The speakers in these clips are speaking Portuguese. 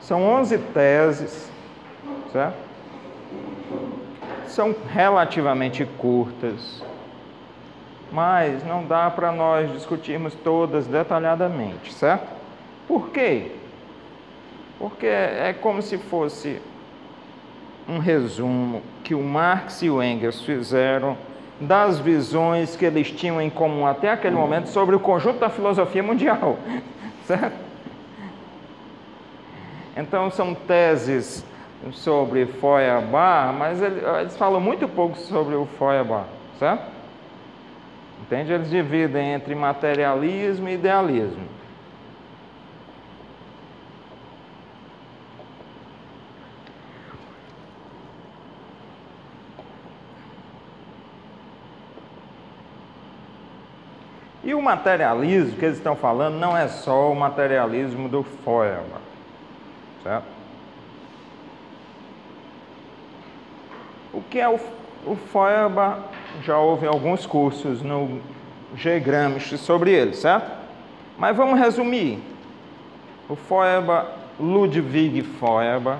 São 11 teses, certo? São relativamente curtas, mas não dá para nós discutirmos todas detalhadamente, certo? Por quê? Porque é como se fosse um resumo que o Marx e o Engels fizeram das visões que eles tinham em comum até aquele momento sobre o conjunto da filosofia mundial, certo? Então são teses sobre Feuerbach, mas eles falam muito pouco sobre o Feuerbach, certo? Entende? Eles dividem entre materialismo e idealismo. E o materialismo que eles estão falando não é só o materialismo do Feuerbach, certo? O que é o Feuerbach? Já houve alguns cursos no G. Gramsci sobre ele, certo? Mas vamos resumir. O Feuerbach, Ludwig Feuerbach,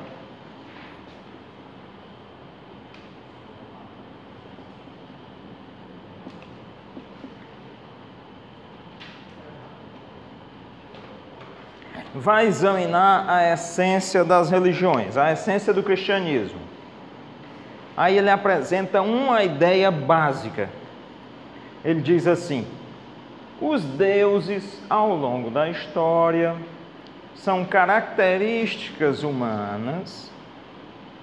vai examinar a essência das religiões, a essência do cristianismo. Aí ele apresenta uma ideia básica. Ele diz assim: os deuses, ao longo da história, são características humanas,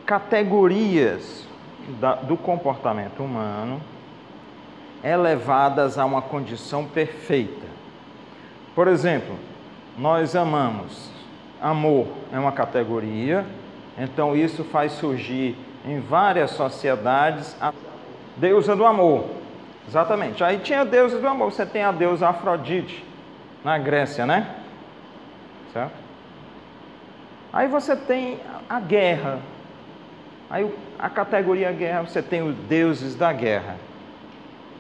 categorias do comportamento humano, elevadas a uma condição perfeita. Por exemplo, nós amamos. Amor é uma categoria, então isso faz surgir em várias sociedades a deusa do amor. Exatamente. Aí tinha a deusa do amor. Você tem a deusa Afrodite na Grécia, né? Certo? Aí você tem a guerra. Aí a categoria guerra, você tem os deuses da guerra,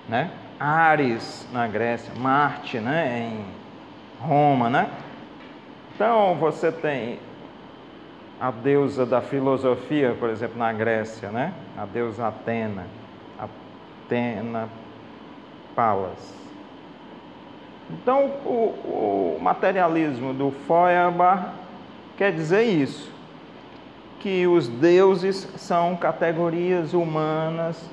né? Ares na Grécia, Marte, né? Em Roma, né? Então você tem a deusa da filosofia, por exemplo, na Grécia, né? A deusa Atena, Atena Palas. Então o materialismo do Feuerbach quer dizer isso, que os deuses são categorias humanas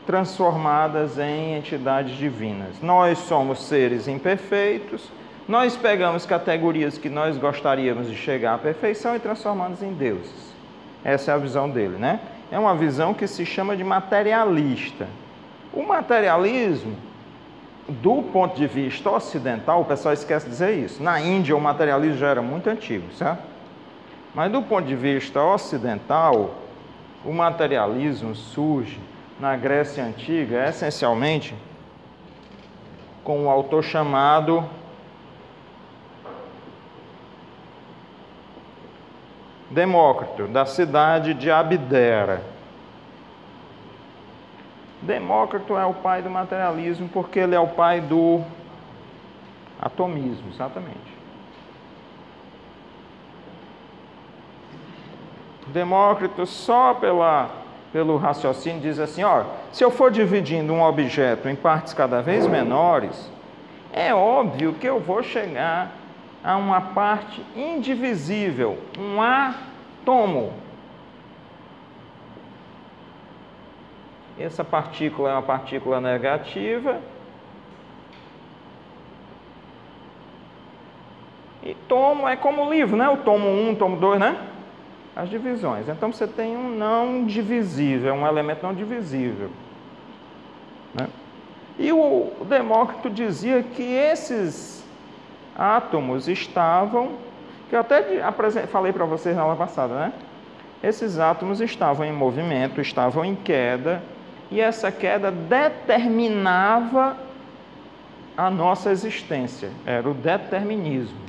transformadas em entidades divinas. Nós somos seres imperfeitos, nós pegamos categorias que nós gostaríamos de chegar à perfeição e transformamos em deuses. Essa é a visão dele, né? É uma visão que se chama de materialista. O materialismo, do ponto de vista ocidental, o pessoal esquece de dizer isso. Na Índia, o materialismo já era muito antigo, certo? Mas do ponto de vista ocidental, o materialismo surge na Grécia Antiga, essencialmente, com um autor chamado Demócrito, da cidade de Abdera. Demócrito é o pai do materialismo porque ele é o pai do atomismo, exatamente. Demócrito, só pelo raciocínio, diz assim: ó, se eu for dividindo um objeto em partes cada vez menores, é óbvio que eu vou chegar a uma parte indivisível, um átomo. Essa partícula é uma partícula negativa. E tomo é como o livro, né? O tomo 1, tomo 2, né? As divisões. Então você tem um não divisível, um elemento não divisível, né? E o Demócrito dizia que esses átomos estavam, que eu até falei para vocês na aula passada, né? Esses átomos estavam em movimento, estavam em queda, e essa queda determinava a nossa existência. Era o determinismo,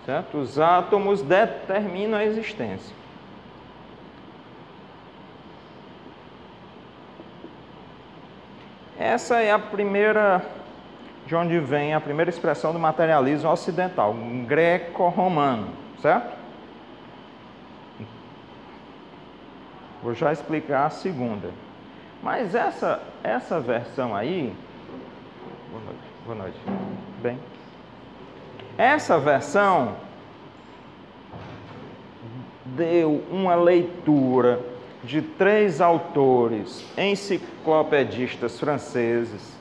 certo? Os átomos determinam a existência. Essa é a primeira, de onde vem a primeira expressão do materialismo ocidental, greco-romano, certo? Vou já explicar a segunda. Mas essa versão aí... Boa noite. Bem, essa versão deu uma leitura de 3 autores enciclopedistas franceses.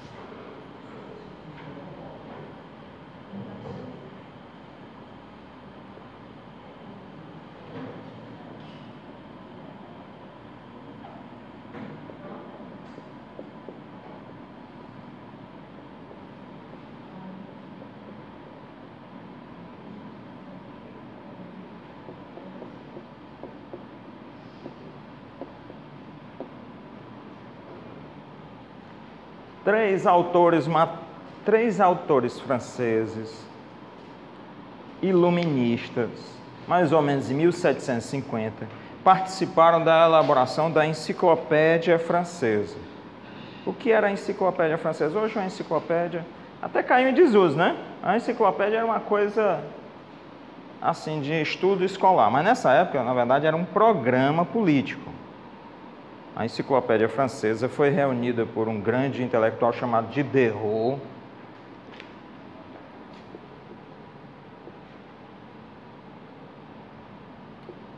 Três autores franceses, iluministas, mais ou menos em 1750, participaram da elaboração da Enciclopédia Francesa. O que era a Enciclopédia Francesa? Hoje a enciclopédia até caiu em desuso, né? A enciclopédia era uma coisa assim de estudo escolar, mas nessa época, na verdade, era um programa político. A Enciclopédia Francesa foi reunida por um grande intelectual chamado Diderot.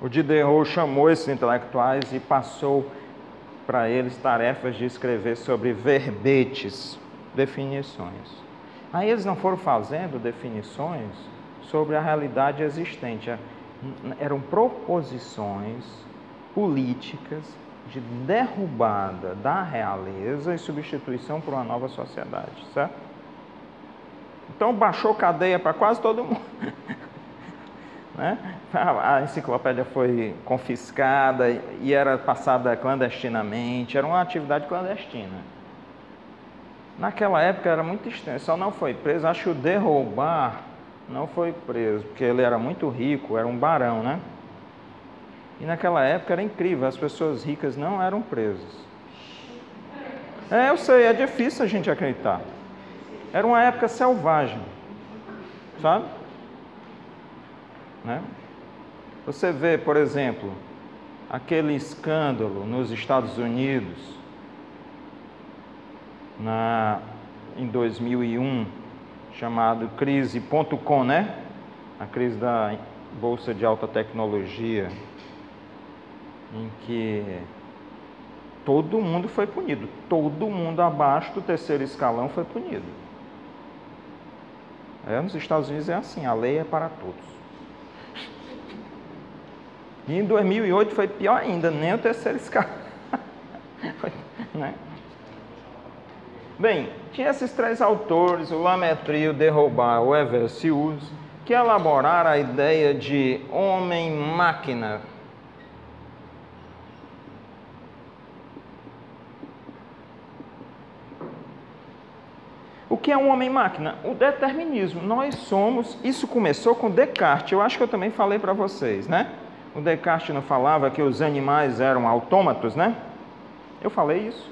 O Diderot chamou esses intelectuais e passou para eles tarefas de escrever sobre verbetes, definições. Aí eles não foram fazendo definições sobre a realidade existente. Eram proposições políticas de derrubada da realeza e substituição por uma nova sociedade, certo? Então baixou cadeia para quase todo mundo. Né? A enciclopédia foi confiscada e era passada clandestinamente, era uma atividade clandestina. Naquela época era muito estranho, só não foi preso, acho que o Derrubar não foi preso, porque ele era muito rico, era um barão, né? E naquela época era incrível, as pessoas ricas não eram presas. Eu sei, é difícil a gente acreditar. Era uma época selvagem, sabe? Né? Você vê, por exemplo, aquele escândalo nos Estados Unidos, em 2001, chamado crise.com, né? A crise da Bolsa de Alta Tecnologia, em que todo mundo foi punido, todo mundo abaixo do terceiro escalão foi punido. Nos Estados Unidos é assim, a lei é para todos. E em 2008 foi pior ainda, nem o terceiro escalão. Né? Bem, tinha esses 3 autores, o Lametrie, o Derrubar, o Helvetius, que elaboraram a ideia de homem-máquina. O que é um homem-máquina? O determinismo. Nós somos... Isso começou com Descartes. Eu acho que eu também falei para vocês, né? O Descartes não falava que os animais eram autômatos, né? Eu falei isso.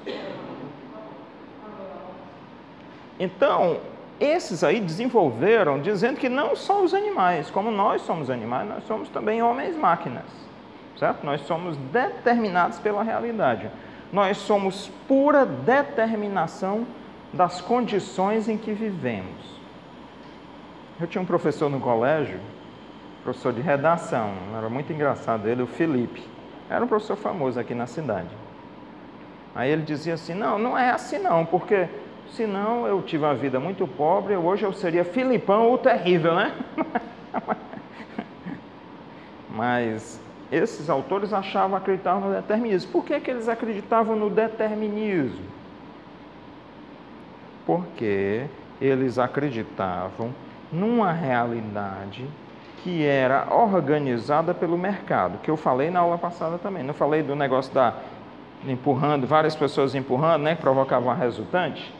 Então, esses aí desenvolveram dizendo que não só os animais, como nós somos animais, nós somos também homens-máquinas, certo? Nós somos determinados pela realidade. Nós somos pura determinação das condições em que vivemos. Eu tinha um professor no colégio, professor de redação, era muito engraçado ele, o Felipe. Era um professor famoso aqui na cidade. Aí ele dizia assim, não é assim não, porque senão eu tive uma vida muito pobre, hoje eu seria Filipão o terrível, né? Mas esses autores acreditavam no determinismo. Por que eles acreditavam no determinismo? Porque eles acreditavam numa realidade que era organizada pelo mercado, que eu falei na aula passada também. Não falei do negócio empurrando, várias pessoas empurrando, né, que provocavam a resultante?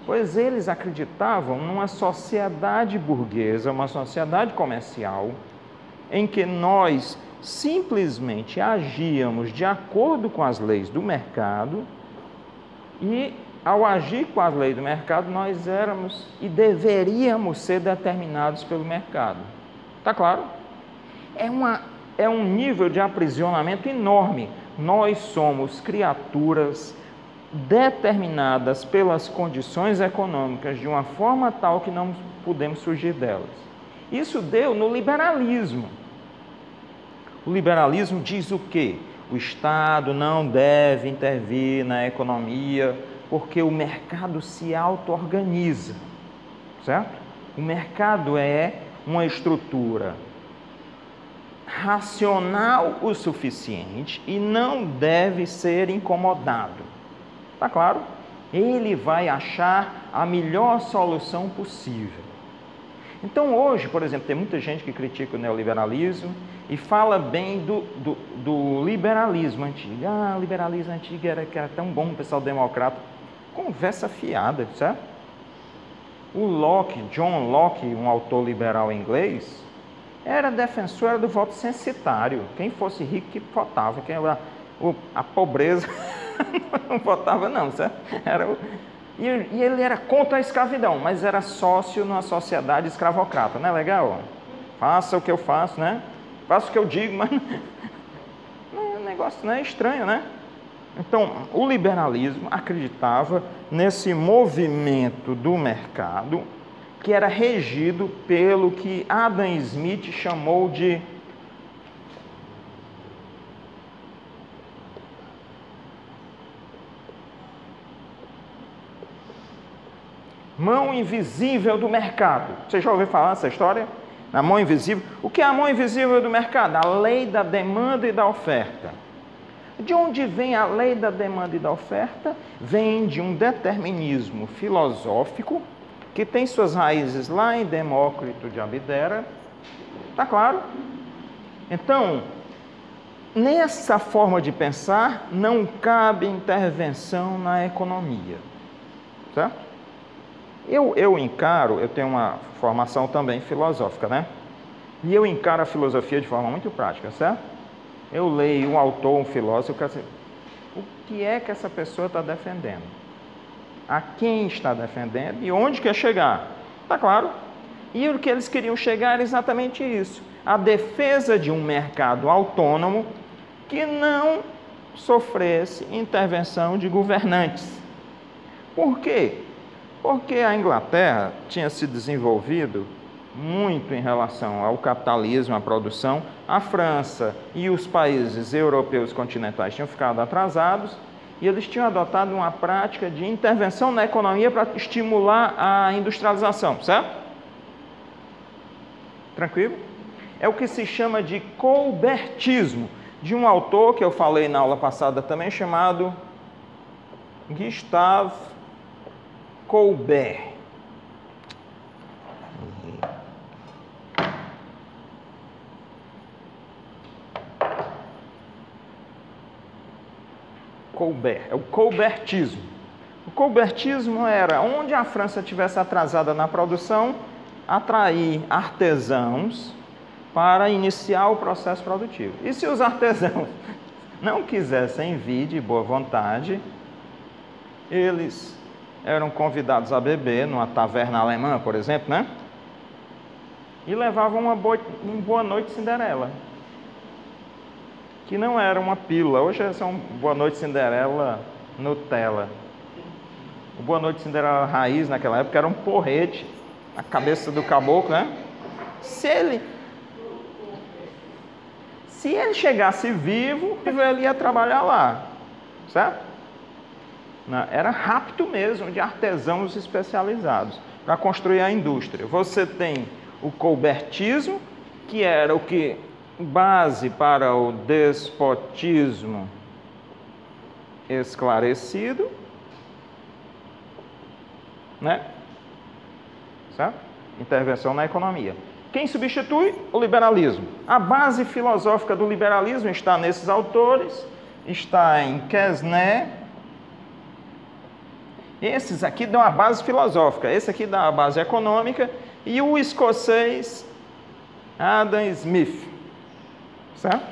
Pois eles acreditavam numa sociedade burguesa, uma sociedade comercial, em que nós simplesmente agíamos de acordo com as leis do mercado e, ao agir com as leis do mercado, nós éramos e deveríamos ser determinados pelo mercado. Tá claro? É um nível de aprisionamento enorme. Nós somos criaturas determinadas pelas condições econômicas de uma forma tal que não podemos fugir delas. Isso deu no liberalismo. O liberalismo diz o quê? O Estado não deve intervir na economia porque o mercado se auto-organiza, certo? O mercado é uma estrutura racional o suficiente e não deve ser incomodado. Tá claro? Ele vai achar a melhor solução possível. Então hoje, por exemplo, tem muita gente que critica o neoliberalismo e fala bem do liberalismo antigo. Ah, o liberalismo antigo era tão bom, o pessoal democrata. Conversa fiada, certo? O Locke, John Locke, um autor liberal inglês, era defensor do voto censitário. Quem fosse rico que votava, a pobreza não votava não, certo? E ele era contra a escravidão, mas era sócio numa sociedade escravocrata, não é legal? Faça o que eu faço, né? Faça o que eu digo, mas o negócio não é estranho, né? Então, o liberalismo acreditava nesse movimento do mercado que era regido pelo que Adam Smith chamou de mão invisível do mercado. Você já ouviu falar dessa história? Na mão invisível. O que é a mão invisível do mercado? A lei da demanda e da oferta. De onde vem a lei da demanda e da oferta? Vem de um determinismo filosófico que tem suas raízes lá em Demócrito de Abdera. Tá claro? Então, nessa forma de pensar, não cabe intervenção na economia. Certo? Eu encaro, eu tenho uma formação também filosófica, né? E eu encaro a filosofia de forma muito prática, certo? Eu leio um autor, um filósofo, eu quero saber o que é que essa pessoa está defendendo, a quem está defendendo e onde quer chegar. Tá claro? E o que eles queriam chegar era exatamente isso: a defesa de um mercado autônomo que não sofresse intervenção de governantes. Por quê? Porque a Inglaterra tinha se desenvolvido muito em relação ao capitalismo, à produção. A França e os países europeus continentais tinham ficado atrasados e eles tinham adotado uma prática de intervenção na economia para estimular a industrialização, certo? Tranquilo? É o que se chama de colbertismo, de um autor que eu falei na aula passada também, chamado Gustave Colbert. Colbert, é o colbertismo. O colbertismo era onde a França estivesse atrasada na produção, atrair artesãos para iniciar o processo produtivo. E se os artesãos não quisessem vir de boa vontade, eles eram convidados a beber numa taverna alemã, por exemplo, né? E levavam uma boa noite Cinderela, que não era uma pílula. Hoje é só um Boa Noite Cinderela Nutella. O Boa Noite Cinderela raiz naquela época era um porrete, a cabeça do caboclo, né? Se ele chegasse vivo, ele ia trabalhar lá, certo? Era rapto mesmo de artesãos especializados para construir a indústria. Você tem o colbertismo, que era o que base para o despotismo esclarecido, né? Certo? Intervenção na economia. Quem substitui? O liberalismo. A base filosófica do liberalismo está nesses autores, está em Quesnay. Esses aqui dão a base filosófica, esse aqui dá a base econômica, e o escocês Adam Smith. Certo?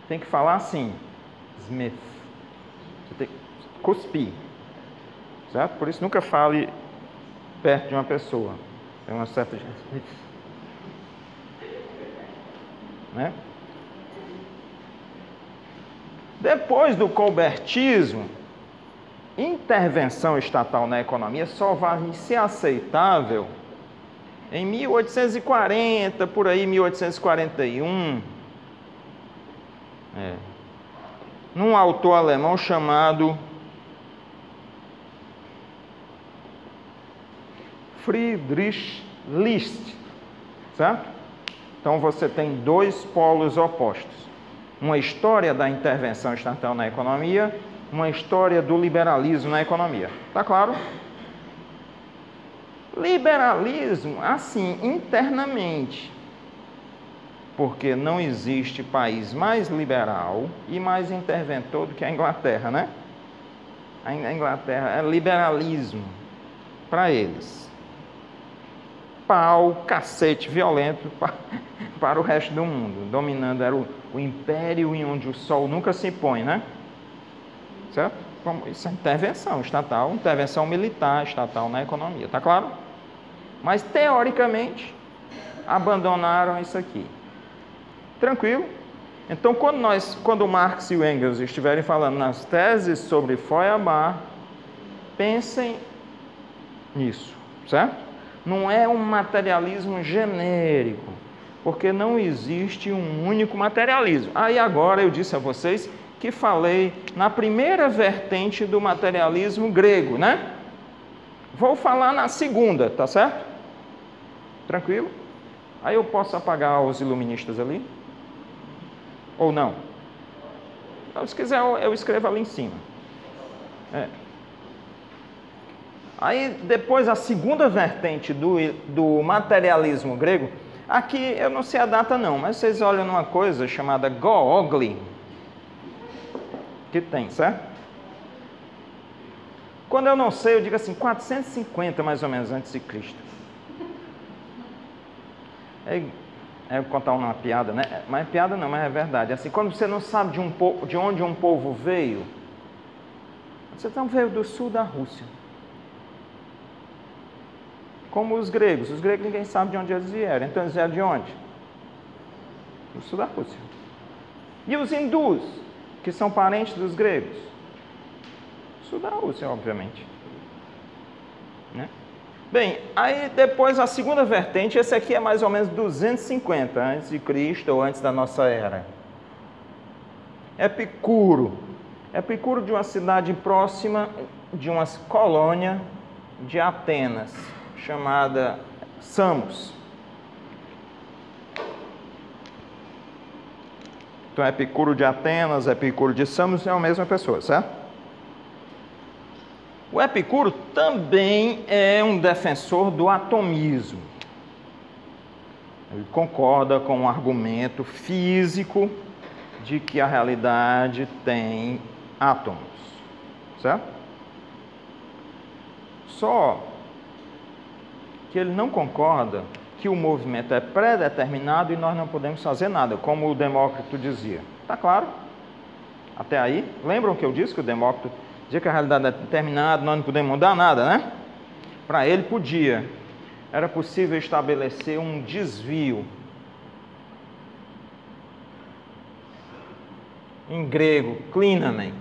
Tem que falar assim, Smith. Você tem que cuspir. Certo? Por isso nunca fale perto de uma pessoa. Tem uma certa... né? Depois do colbertismo, intervenção estatal na economia só vai ser aceitável em 1840, por aí, 1841, num autor alemão chamado Friedrich List, certo? Então você tem dois polos opostos. Uma história da intervenção estatal na economia, uma história do liberalismo na economia. Tá claro? Liberalismo, assim, internamente. Porque não existe país mais liberal e mais interventor do que a Inglaterra, né? A Inglaterra é liberalismo para eles. Pau, cacete violento para o resto do mundo. Dominando era o império em onde o sol nunca se põe, né? Certo? Isso é intervenção estatal, intervenção militar estatal na economia, tá claro? Mas, teoricamente, abandonaram isso aqui. Tranquilo? Então, quando Marx e o Engels estiverem falando nas teses sobre Feuerbach, pensem nisso, certo? Não é um materialismo genérico, porque não existe um único materialismo. Aí agora eu disse a vocês que falei na primeira vertente do materialismo grego, né? Vou falar na segunda, tá certo? Tranquilo? Aí eu posso apagar os iluministas ali? Ou não? Então, se quiser, eu escrevo ali em cima. Aí, depois, a segunda vertente do materialismo grego, aqui eu não sei a data não, mas vocês olham numa coisa chamada Googly, que tem, certo? Quando eu não sei, eu digo assim, 450 mais ou menos antes de Cristo. Eu vou contar uma piada, né? Mas piada não, mas é verdade. Assim, quando você não sabe de onde um povo veio, você então veio do sul da Rússia. Como os gregos ninguém sabe de onde eles vieram. Então eles vieram de onde? Do sul da Rússia. E os hindus, que são parentes dos gregos? Sul da Rússia, obviamente. Né? Bem, aí depois a segunda vertente, esse aqui é mais ou menos 250 antes de Cristo ou antes da nossa era. Epicuro. Epicuro de uma cidade próxima de uma colônia de Atenas, chamada Samos. Então, Epicuro de Atenas, Epicuro de Samos é a mesma pessoa, certo? O Epicuro também é um defensor do atomismo. Ele concorda com o argumento físico de que a realidade tem átomos, certo? Só que ele não concorda que o movimento é pré-determinado e nós não podemos fazer nada, como o Demócrito dizia. Está claro? Até aí? Lembram que eu disse que o Demócrito dizia que a realidade é determinada, nós não podemos mudar nada, né? Para ele podia. Era possível estabelecer um desvio. Em grego, klinamen.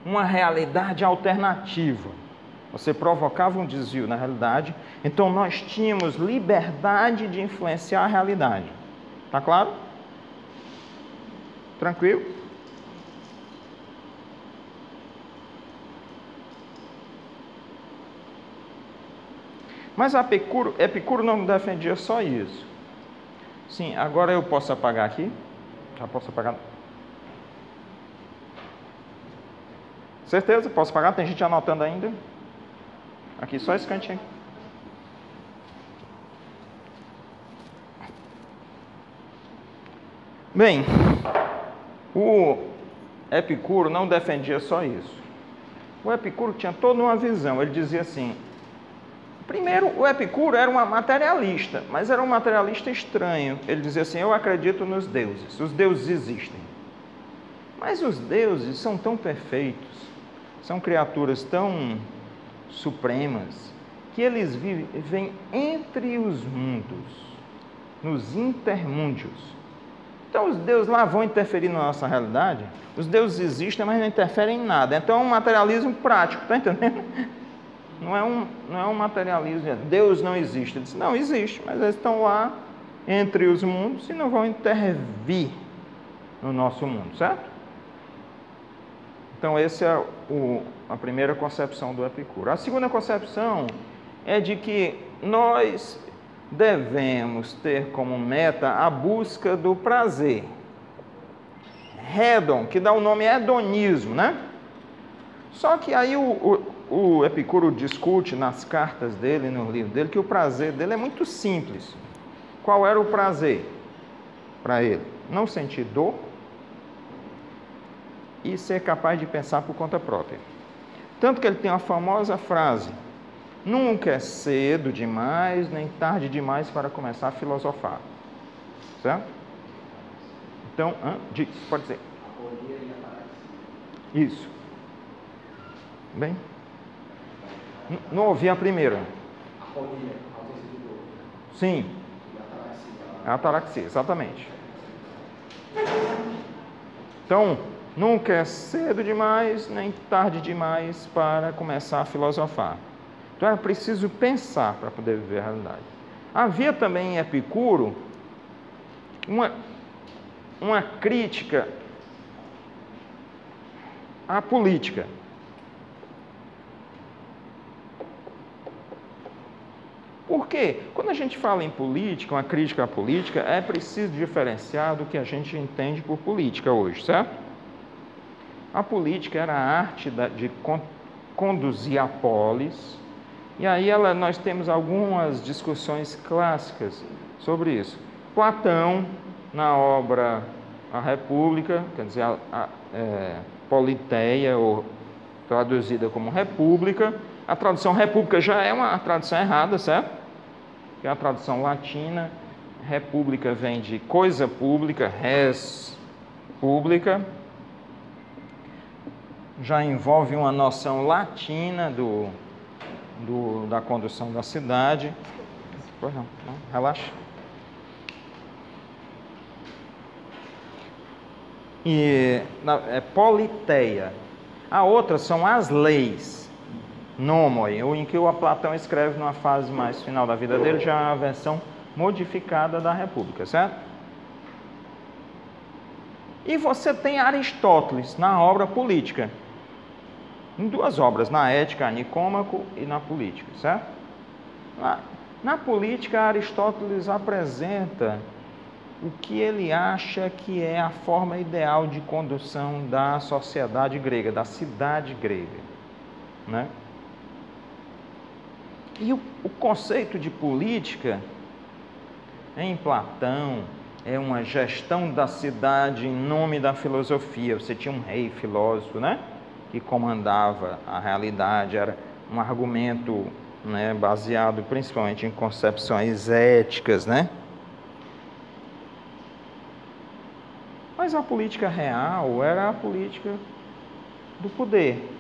Uma realidade alternativa. Você provocava um desvio na realidade, então nós tínhamos liberdade de influenciar a realidade. Tá claro? Tranquilo? Mas Epicuro não defendia só isso. Sim, agora eu posso apagar aqui? Já posso apagar? Certeza? Posso apagar? Tem gente anotando ainda? Aqui, só esse cantinho. Bem, o Epicuro não defendia só isso. O Epicuro tinha toda uma visão. Ele dizia assim, primeiro, o Epicuro era um materialista, mas era um materialista estranho. Ele dizia assim, eu acredito nos deuses, os deuses existem. Mas os deuses são tão perfeitos, são criaturas tão supremas, que eles vivem entre os mundos. nos intermúndios. Então os deuses lá vão interferir na nossa realidade? Os deuses existem, mas não interferem em nada. Então é um materialismo prático, está entendendo? Não é um materialismo. Deus não existe. Ele diz, não, existe, mas eles estão lá entre os mundos e não vão intervir no nosso mundo, certo? Então essa é a primeira concepção do Epicuro. A segunda concepção é de que nós devemos ter como meta a busca do prazer. Hedon, que dá o nome hedonismo, né? Só que aí o Epicuro discute nas cartas dele, no livro dele, que o prazer dele é muito simples. Qual era o prazer para ele? Não sentir dor e ser capaz de pensar por conta própria. Tanto que ele tem a famosa frase: nunca é cedo demais, nem tarde demais para começar a filosofar. Certo? Então, pode dizer. Isso. Bem? Não ouvi a primeira. Sim. A ataraxia, exatamente. Então, nunca é cedo demais, nem tarde demais para começar a filosofar. Então é preciso pensar para poder viver a realidade. Havia também em Epicuro uma crítica à política. Por quê? Quando a gente fala em política, uma crítica à política, é preciso diferenciar do que a gente entende por política hoje, certo? A política era a arte de conduzir a polis, e aí nós temos algumas discussões clássicas sobre isso. Platão, na obra A República, quer dizer, Politeia, ou traduzida como República. A tradução República já é uma tradução errada, certo? Que é a tradução latina. República vem de coisa pública, res pública. Já envolve uma noção latina da condução da cidade. Pois não, relaxa. E é politeia. A outra são as leis. Nomoi, em que o Platão escreve numa fase mais final da vida dele, já é a versão modificada da República, certo? E você tem Aristóteles na obra Política. Em duas obras, na Ética, Nicômaco, e na Política, certo? Na Política, Aristóteles apresenta o que ele acha que é a forma ideal de condução da sociedade grega, da cidade grega, né? E o conceito de política, em Platão, é uma gestão da cidade em nome da filosofia. Você tinha um rei filósofo, né, que comandava a realidade, era um argumento, né, baseado principalmente em concepções éticas, né? Mas a política real era a política do poder,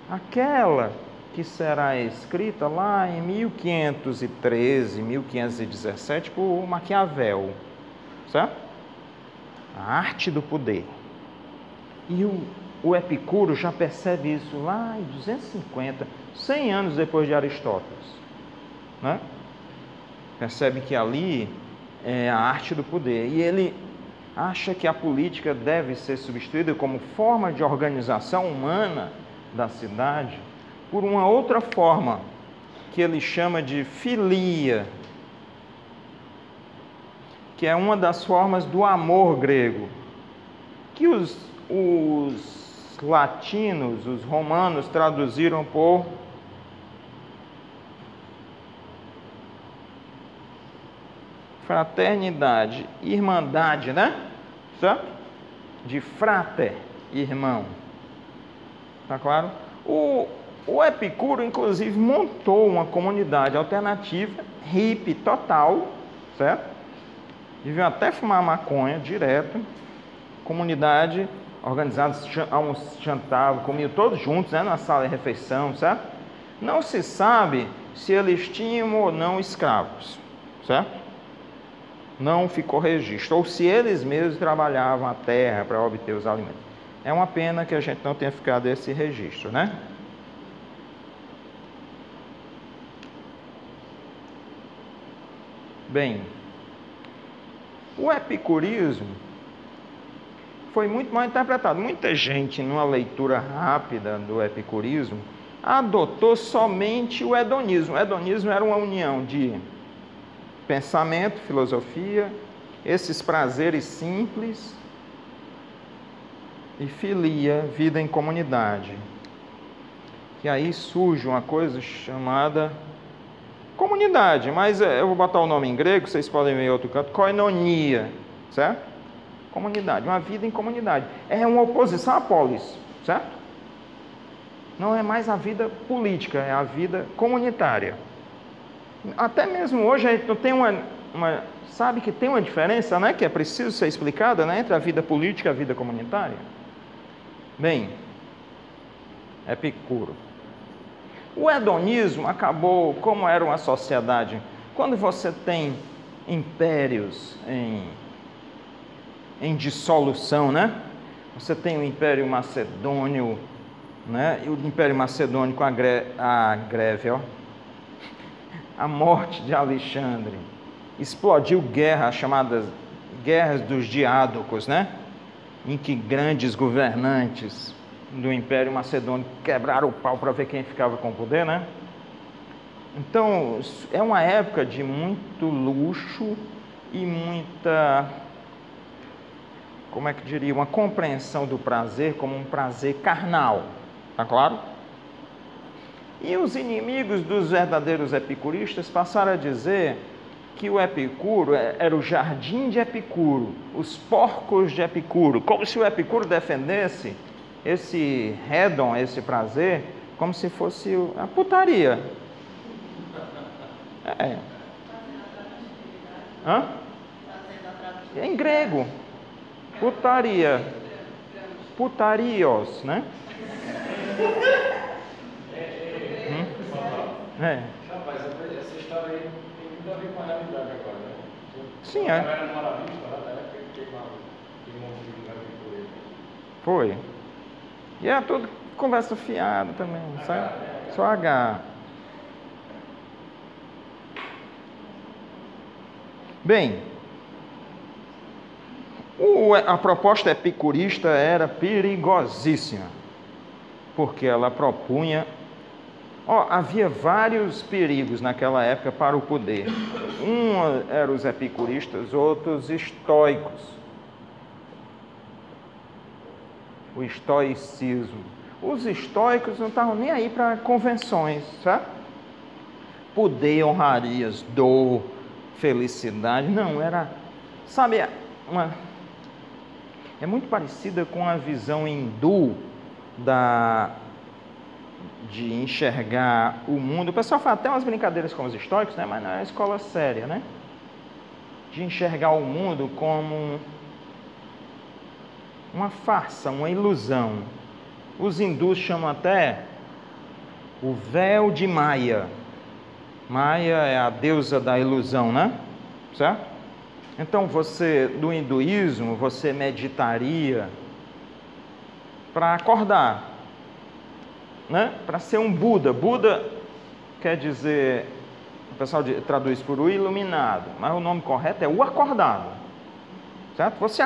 aquela que será escrita lá em 1513, 1517 por Maquiavel, certo? A arte do poder. E o Epicuro já percebe isso lá em 250, 100 anos depois de Aristóteles, né? Percebe que ali é a arte do poder. E ele acha que a política deve ser substituída como forma de organização humana da cidade por uma outra forma, que ele chama de filia, que é uma das formas do amor grego, que os latinos, os romanos, traduziram por fraternidade, irmandade, né? Certo? De frater, irmão. Tá claro? O Epicuro, inclusive, montou uma comunidade alternativa, hippie total, certo? Deviam até fumar maconha direto. Comunidade organizada, jantavam, comiam todos juntos, né, na sala de refeição, certo? Não se sabe se eles tinham ou não escravos, certo? não ficou registro, ou se eles mesmos trabalhavam a terra para obter os alimentos. É uma pena que a gente não tenha ficado esse registro, né? Bem, o epicurismo foi muito mal interpretado. Muita gente, numa leitura rápida do epicurismo, adotou somente o hedonismo. O hedonismo era uma união de pensamento, filosofia, esses prazeres simples e filia, vida em comunidade. E aí surge uma coisa chamada comunidade, mas eu vou botar o nome em grego, vocês podem ver em outro canto, koinonia, certo? Comunidade, uma vida em comunidade. É uma oposição à polis, certo? Não é mais a vida política, é a vida comunitária. Até mesmo hoje a gente não tem sabe que tem uma diferença, né, que é preciso ser explicada, né, entre a vida política e a vida comunitária? Bem, Epicuro. O hedonismo acabou, como era uma sociedade, quando você tem impérios em dissolução, né? Você tem o Império Macedônio, né? E o Império Macedônico, a greve, ó. A morte de Alexandre, explodiu guerras chamadas Guerras dos Diádocos, né? Em que grandes governantes do Império Macedônico quebraram o pau para ver quem ficava com o poder, né? Então, é uma época de muito luxo e muita, como é que diria, uma compreensão do prazer como um prazer carnal, tá claro? E os inimigos dos verdadeiros epicuristas passaram a dizer que o Epicuro era o jardim de Epicuro, os porcos de Epicuro, como se o Epicuro defendesse esse hedon, esse prazer, como se fosse a putaria. É. Hã? É em grego. Putaria. Putarios, né? É. Rapaz, essa história aí tem muito a ver com a realidade agora, né? Sim, é. Era no Maravista, lá da época que queimava um lugar de por ele. Foi. E é tudo conversa fiada também, sabe? Só H. Bem, a proposta epicurista era perigosíssima, porque ela propunha... havia vários perigos naquela época para o poder. Um eram os epicuristas, outros estoicos. O estoicismo. Os estoicos não estavam nem aí para convenções, sabe? Poder, honrarias, dor, felicidade. Não, era... Sabe, é muito parecida com a visão hindu de enxergar o mundo. O pessoal faz até umas brincadeiras com os estoicos, né? Mas não é uma escola séria, né? De enxergar o mundo como uma farsa, uma ilusão. Os hindus chamam até o véu de Maya. Maya é a deusa da ilusão, né? Certo? Então do hinduísmo, você meditaria para acordar, né? Para ser um Buda. Buda quer dizer, o pessoal traduz por o iluminado, mas o nome correto é o acordado, certo? Você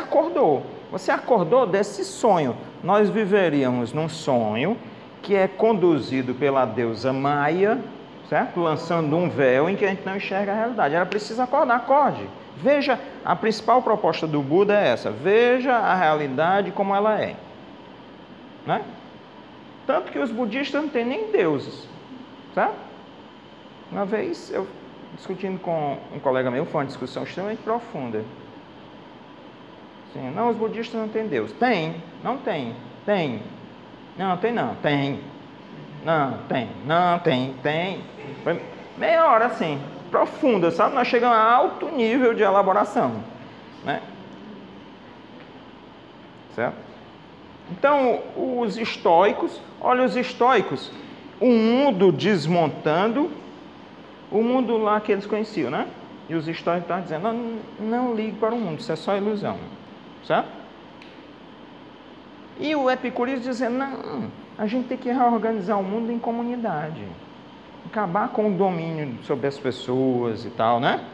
acordou desse sonho. Nós viveríamos num sonho que é conduzido pela deusa Maya, certo? Lançando um véu em que a gente não enxerga a realidade. Era preciso acordar, acorde. Veja, a principal proposta do Buda é essa: veja a realidade como ela é, né? Tanto que os budistas não têm nem deuses, certo? Uma vez, eu discutindo com um colega meu, foi uma discussão extremamente profunda. Assim, não, os budistas não têm Deus. Tem, não tem, tem. Não, tem não, tem. Não, tem, não, tem. Foi meia hora assim, profunda, sabe? Nós chegamos a alto nível de elaboração, né? Certo? Então, os estoicos, olha os estoicos, o mundo desmontando, o mundo lá que eles conheciam, né? E os históricos estão dizendo, não, não ligue para o mundo, isso é só ilusão. Certo? E o epicurismo dizendo, não, a gente tem que reorganizar o mundo em comunidade. Acabar com o domínio sobre as pessoas e tal, né?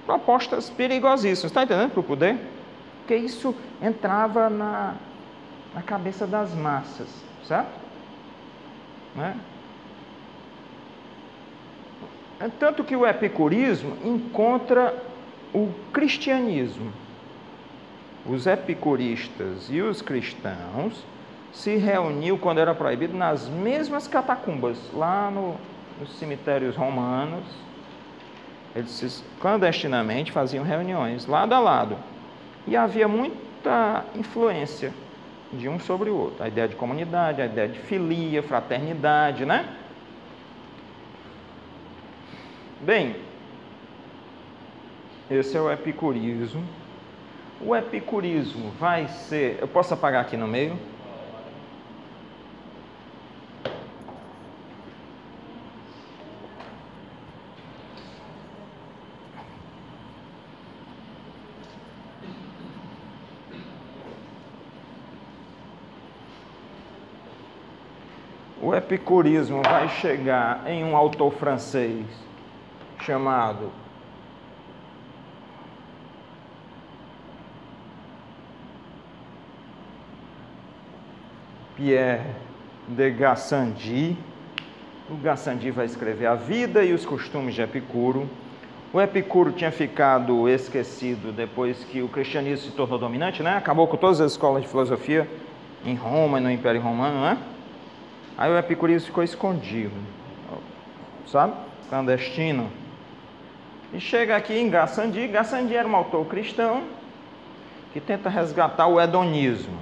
Propostas perigosíssimas, está entendendo para o poder? Porque isso entrava na cabeça das massas, certo? Né? É tanto que o epicurismo encontra o cristianismo. Os epicuristas e os cristãos se reuniam, quando era proibido, nas mesmas catacumbas, lá nos cemitérios romanos. Eles clandestinamente faziam reuniões, lado a lado. E havia muita influência de um sobre o outro. A ideia de comunidade, a ideia de filia, fraternidade, né? Bem, esse é o epicurismo. O epicurismo vai ser... Eu posso apagar aqui no meio? O epicurismo vai chegar em um autor francês chamado Pierre de Gassendi. O Gassendi vai escrever A Vida e os Costumes de Epicuro. O Epicuro tinha ficado esquecido depois que o cristianismo se tornou dominante, né? Acabou com todas as escolas de filosofia em Roma e no Império Romano, né? Aí o epicurismo ficou escondido, sabe? Clandestino. E chega aqui em Gassendi. Gassendi era um autor cristão que tenta resgatar o hedonismo.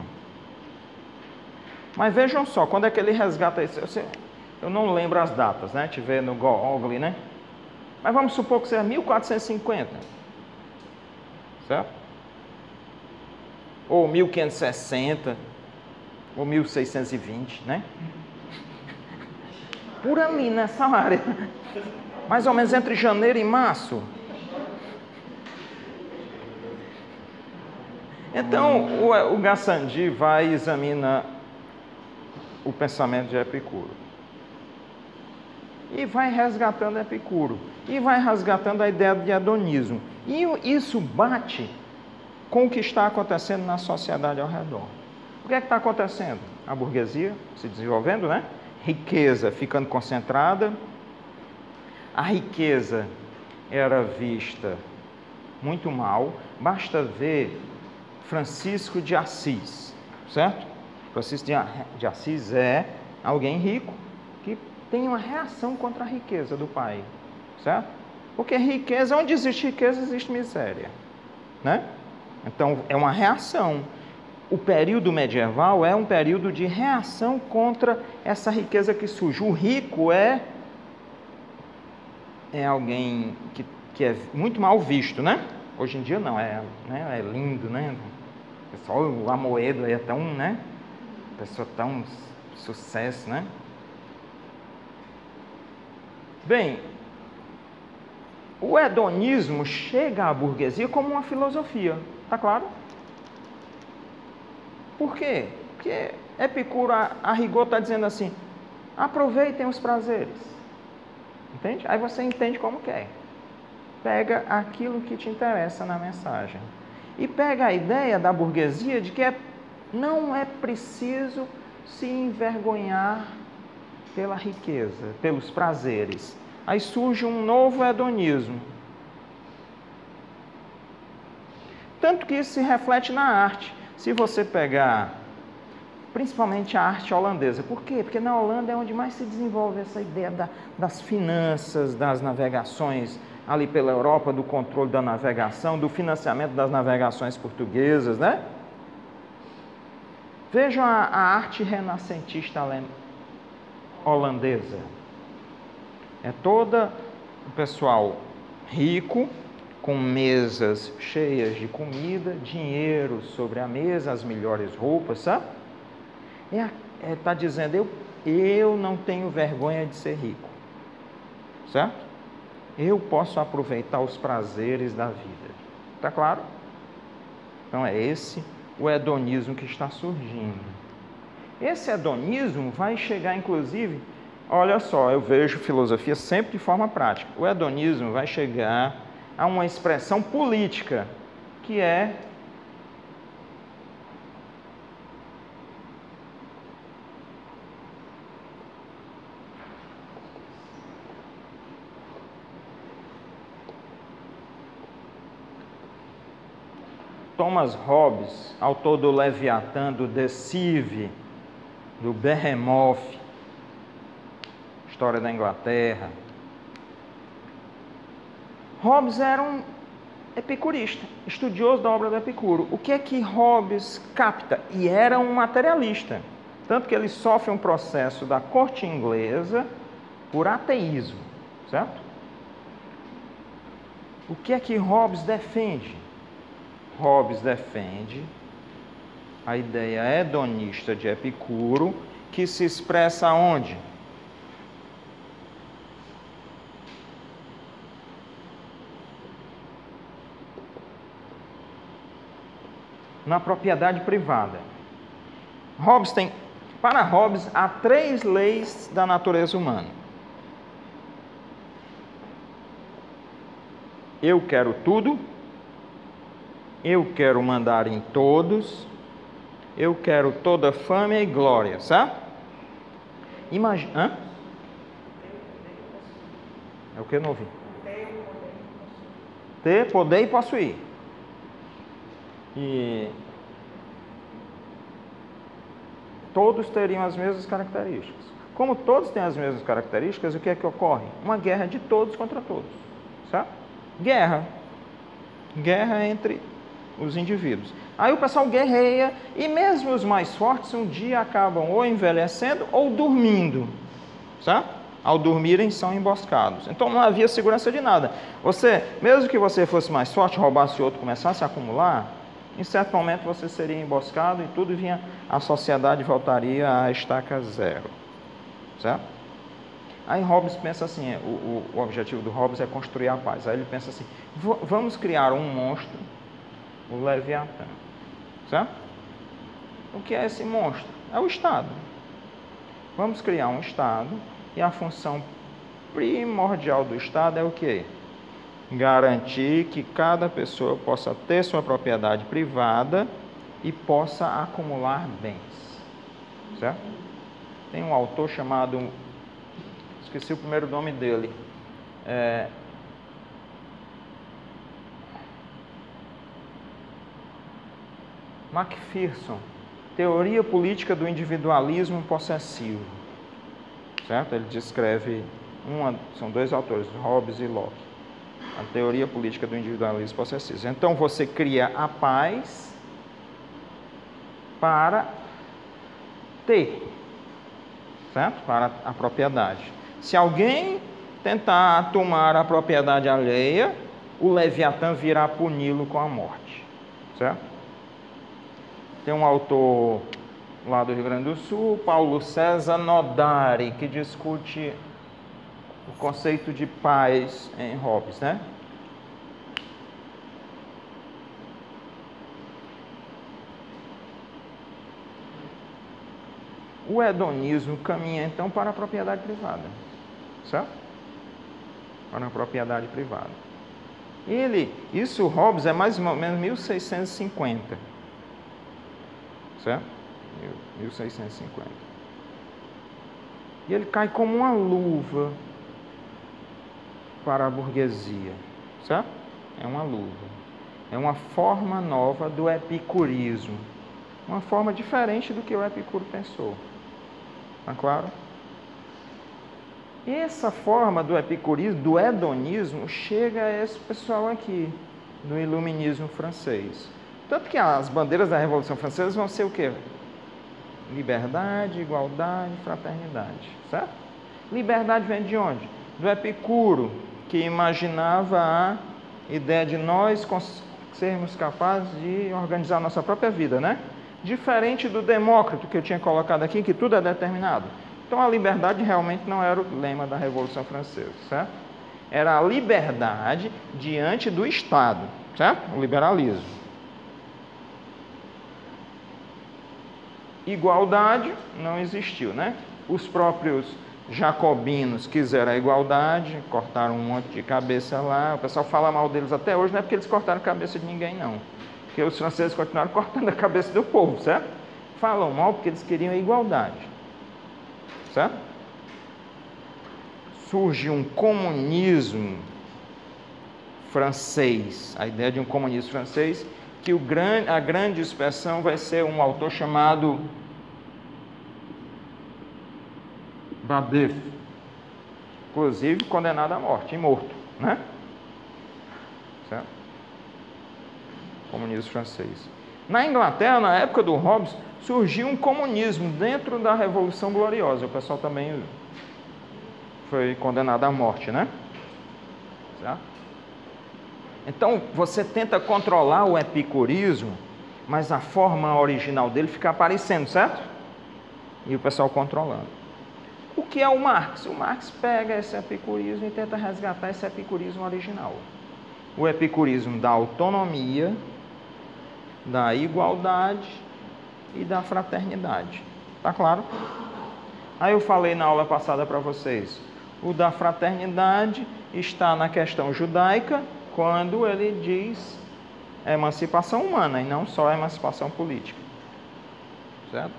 Mas vejam só, quando é que ele resgata isso? Eu não lembro as datas, né? Tiver no Google, né? Mas vamos supor que seja 1450, certo? Ou 1560, ou 1620, né? Por ali, nessa área. Mais ou menos entre janeiro e março. Então, o Gassendi vai examinar o pensamento de Epicuro. E vai resgatando Epicuro. E vai resgatando a ideia de hedonismo. E isso bate com o que está acontecendo na sociedade ao redor. O que é que está acontecendo? A burguesia se desenvolvendo, né? Riqueza ficando concentrada. A riqueza era vista muito mal. Basta ver Francisco de Assis, certo? Francisco de Assis é alguém rico que tem uma reação contra a riqueza do pai, certo? Porque riqueza, onde existe riqueza, existe miséria, né? Então, é uma reação. O período medieval é um período de reação contra essa riqueza que surge. O rico é alguém que é muito mal visto, né? Hoje em dia não, é lindo, né? Pessoal, o Amoedo é tão, né? Pessoa tão sucesso, né? Bem, o hedonismo chega à burguesia como uma filosofia, tá claro? Por quê? Porque Epicuro, a rigor, está dizendo assim, aproveitem os prazeres. Entende? Aí você entende como quer. Pega aquilo que te interessa na mensagem. E pega a ideia da burguesia de que não é preciso se envergonhar pela riqueza, pelos prazeres. Aí surge um novo hedonismo. Tanto que isso se reflete na arte. Se você pegar, principalmente a arte holandesa. Por quê? Porque na Holanda é onde mais se desenvolve essa ideia das finanças, das navegações ali pela Europa, do controle da navegação, do financiamento das navegações portuguesas, né? Vejam a arte renascentista holandesa. É toda o pessoal rico, com mesas cheias de comida, dinheiro sobre a mesa, as melhores roupas, sabe? Está dizendo, eu não tenho vergonha de ser rico, certo? Eu posso aproveitar os prazeres da vida. Está claro? Então é esse o hedonismo que está surgindo. Esse hedonismo vai chegar, inclusive, olha só, eu vejo filosofia sempre de forma prática. O hedonismo vai chegar a uma expressão política, que é Thomas Hobbes, autor do Leviatã, do De Cive, do Behemoth, História da Inglaterra. Hobbes era um epicurista, estudioso da obra do Epicuro. O que é que Hobbes capta? E era um materialista. Tanto que ele sofre um processo da corte inglesa por ateísmo, certo? O que é que Hobbes defende? Hobbes defende a ideia hedonista de Epicuro, que se expressa onde? Na propriedade privada. Para Hobbes, há 3 leis da natureza humana. Eu quero tudo, eu quero mandar em todos, eu quero toda fama e glória, certo? Imagina. É o que, não ouvi? Ter, poder e possuir. E todos teriam as mesmas características. Como todos têm as mesmas características, o que é que ocorre? Uma guerra de todos contra todos, certo? Guerra entre os indivíduos. Aí o pessoal guerreia e mesmo os mais fortes um dia acabam ou envelhecendo ou dormindo, certo? Ao dormirem são emboscados. Então não havia segurança de nada. Mesmo que você fosse mais forte, roubasse outro, começasse a acumular, em certo momento você seria emboscado e tudo vinha, a sociedade voltaria à estaca zero, certo? Aí Hobbes pensa assim, o objetivo do Hobbes é construir a paz. Aí ele pensa assim, vamos criar um monstro, o Leviatã, certo? O que é esse monstro? É o Estado. Vamos criar um Estado e a função primordial do Estado é o quê? Garantir que cada pessoa possa ter sua propriedade privada e possa acumular bens, certo? Tem um autor chamado, esqueci o primeiro nome dele, Macpherson, Teoria Política do Individualismo Possessivo, certo? Ele descreve, são 2 autores, Hobbes e Locke, a teoria política do individualismo possessivo. Então você cria a paz para ter, certo? Para a propriedade. Se alguém tentar tomar a propriedade alheia, o Leviatã virá puni-lo com a morte, certo? Tem um autor lá do Rio Grande do Sul, Paulo César Nodari, que discute o conceito de paz em Hobbes, né? O hedonismo caminha então para a propriedade privada, certo? Para a propriedade privada. Isso Hobbes é mais ou menos 1650, certo? 1650. E ele cai como uma luva para a burguesia, certo? É uma luva. É uma forma nova do epicurismo. Uma forma diferente do que o Epicuro pensou. Está claro? Essa forma do epicurismo, do hedonismo, chega a esse pessoal aqui, do iluminismo francês. Tanto que as bandeiras da Revolução Francesa vão ser o quê? Liberdade, igualdade, fraternidade, certo? Liberdade vem de onde? Do Epicuro, que imaginava a ideia de nós sermos capazes de organizar a nossa própria vida, né? Diferente do Demócrito, que eu tinha colocado aqui, que tudo é determinado. Então a liberdade realmente não era o lema da Revolução Francesa, certo? era a liberdade diante do Estado, certo? O liberalismo. Igualdade não existiu, né? Os próprios jacobinos quiseram a igualdade, cortaram um monte de cabeça lá. O pessoal fala mal deles até hoje, não é porque eles cortaram a cabeça de ninguém, não. Porque os franceses continuaram cortando a cabeça do povo, certo? Falam mal porque eles queriam a igualdade, certo? Surge um comunismo francês, a ideia de um comunismo francês, que a grande expressão vai ser um autor chamado Babeuf, inclusive condenado à morte e morto, né? Certo? Comunismo francês. Na Inglaterra, na época do Hobbes, surgiu um comunismo dentro da Revolução Gloriosa. O pessoal também foi condenado à morte, né? Certo? Então, você tenta controlar o epicurismo, mas a forma original dele fica aparecendo, certo? E o pessoal controlando. O que é o Marx? O Marx pega esse epicurismo e tenta resgatar esse epicurismo original. O epicurismo da autonomia, da igualdade e da fraternidade. Tá claro? Aí eu falei na aula passada para vocês, o da fraternidade está na questão judaica, quando ele diz emancipação humana e não só emancipação política. Certo?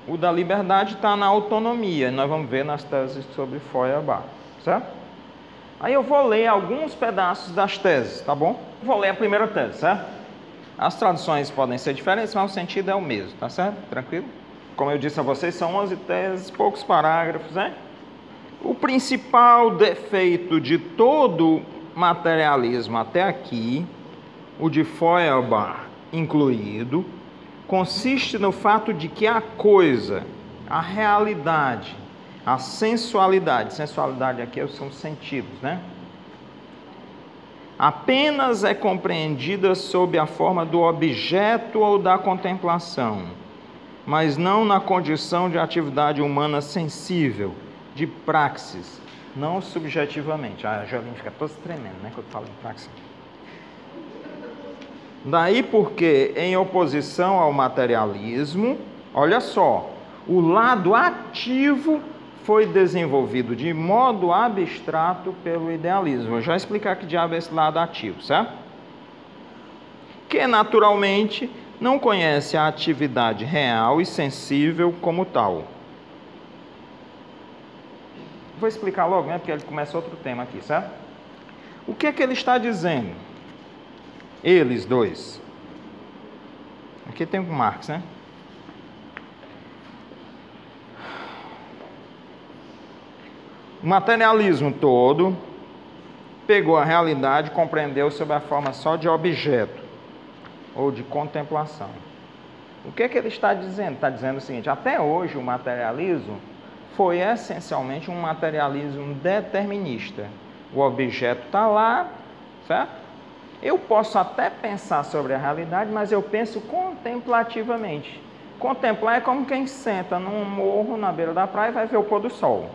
O da liberdade está na autonomia, nós vamos ver nas teses sobre Feuerbach, certo? Aí eu vou ler alguns pedaços das teses, tá bom? Vou ler a primeira tese, certo? As traduções podem ser diferentes, mas o sentido é o mesmo, tá certo? Tranquilo? Como eu disse a vocês, são 11 teses, poucos parágrafos, né? O principal defeito de todo materialismo até aqui, o de Feuerbach incluído, consiste no fato de que a coisa, a realidade, a sensualidade aqui são os sentidos, né? Apenas é compreendida sob a forma do objeto ou da contemplação, mas não na condição de atividade humana sensível, de praxis, não subjetivamente. A Joaquim fica toda tremendo, né, quando fala em praxis. Daí porque, em oposição ao materialismo, olha só, o lado ativo foi desenvolvido de modo abstrato pelo idealismo. Vou já explicar que diabo é esse lado ativo, certo? Que, naturalmente, não conhece a atividade real e sensível como tal. Vou explicar logo, né? Porque ele começa outro tema aqui, certo? O que é que ele está dizendo? Eles dois. Aqui tem o Marx, né? O materialismo todo pegou a realidade e compreendeu sob a forma só de objeto ou de contemplação. O que é que ele está dizendo? Está dizendo o seguinte: até hoje o materialismo foi essencialmente um materialismo determinista. O objeto está lá, certo? Eu posso até pensar sobre a realidade, mas eu penso contemplativamente. Contemplar é como quem senta num morro na beira da praia e vai ver o pôr do sol.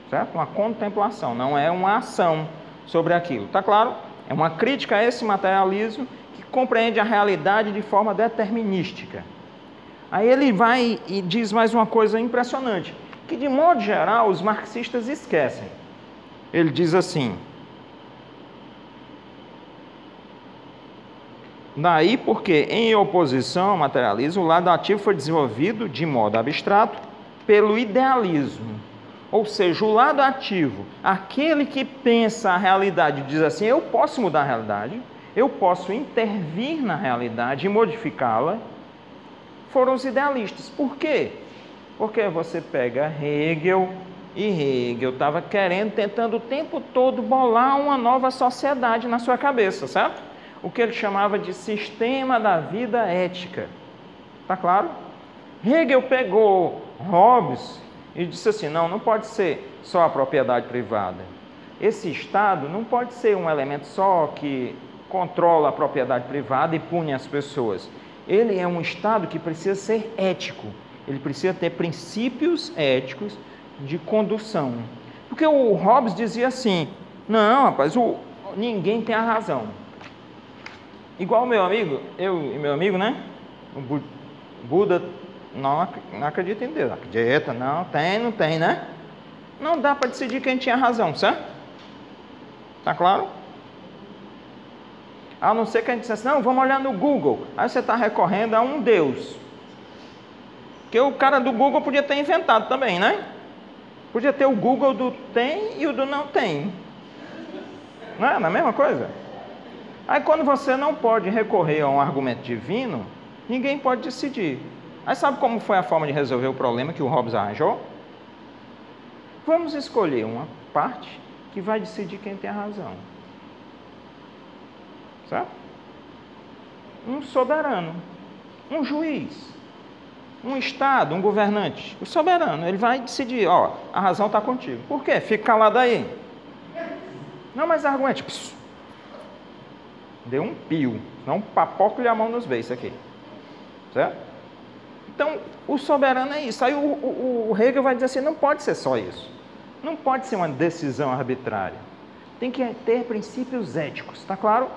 Certo? Uma contemplação, não é uma ação sobre aquilo. Está claro? É uma crítica a esse materialismo que compreende a realidade de forma determinística. Aí ele vai e diz mais uma coisa impressionante, que de modo geral os marxistas esquecem. Ele diz assim: daí porque, em oposição ao materialismo, o lado ativo foi desenvolvido de modo abstrato pelo idealismo. Ou seja, o lado ativo, aquele que pensa a realidade, diz assim: eu posso mudar a realidade, eu posso intervir na realidade e modificá-la, foram os idealistas. Por quê? Porque você pega Hegel, e Hegel estava tentando o tempo todo bolar uma nova sociedade na sua cabeça, certo? O que ele chamava de sistema da vida ética. Tá claro? Hegel pegou Hobbes e disse assim: não pode ser só a propriedade privada. Esse Estado não pode ser um elemento só que controla a propriedade privada e pune as pessoas. Ele é um Estado que precisa ser ético. Ele precisa ter princípios éticos de condução. Porque o Hobbes dizia assim, não, rapaz, ninguém tem a razão. Igual o meu amigo, eu e meu amigo, né? O Buda não acredita em Deus. Acredita, não tem, né? Não dá para decidir quem tinha razão, certo? Tá claro? A não ser que a gente dissesse, não, vamos olhar no Google. Aí você está recorrendo a um Deus. Porque o cara do Google podia ter inventado também, né? Podia ter o Google do tem e o do não tem. Não é a mesma coisa? Aí quando você não pode recorrer a um argumento divino, ninguém pode decidir. Aí sabe como foi a forma de resolver o problema que o Hobbes arranjou? Vamos escolher uma parte que vai decidir quem tem a razão. Certo? Um soberano, um juiz, um Estado, um governante. O soberano, ele vai decidir, ó, a razão está contigo. Por quê? Fica calado aí. Não, mas argumente. Deu um pio, não papoca-lhe a mão nos beiços aqui. Certo? Então, o soberano é isso. Aí o Hegel vai dizer assim, não pode ser só isso. Não pode ser uma decisão arbitrária. Tem que ter princípios éticos, está claro?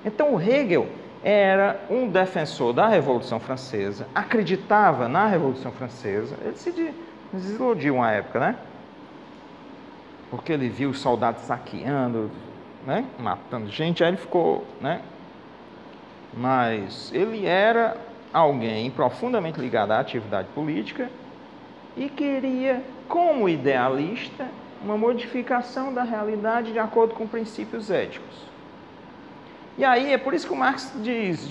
Então, o Hegel era um defensor da Revolução Francesa, acreditava na Revolução Francesa, ele se desiludiu uma época, né? Porque ele viu os soldados saqueando, né? Matando gente, aí ele ficou, né? Mas ele era alguém profundamente ligado à atividade política e queria, como idealista, uma modificação da realidade de acordo com princípios éticos. E aí é por isso que o Marx diz,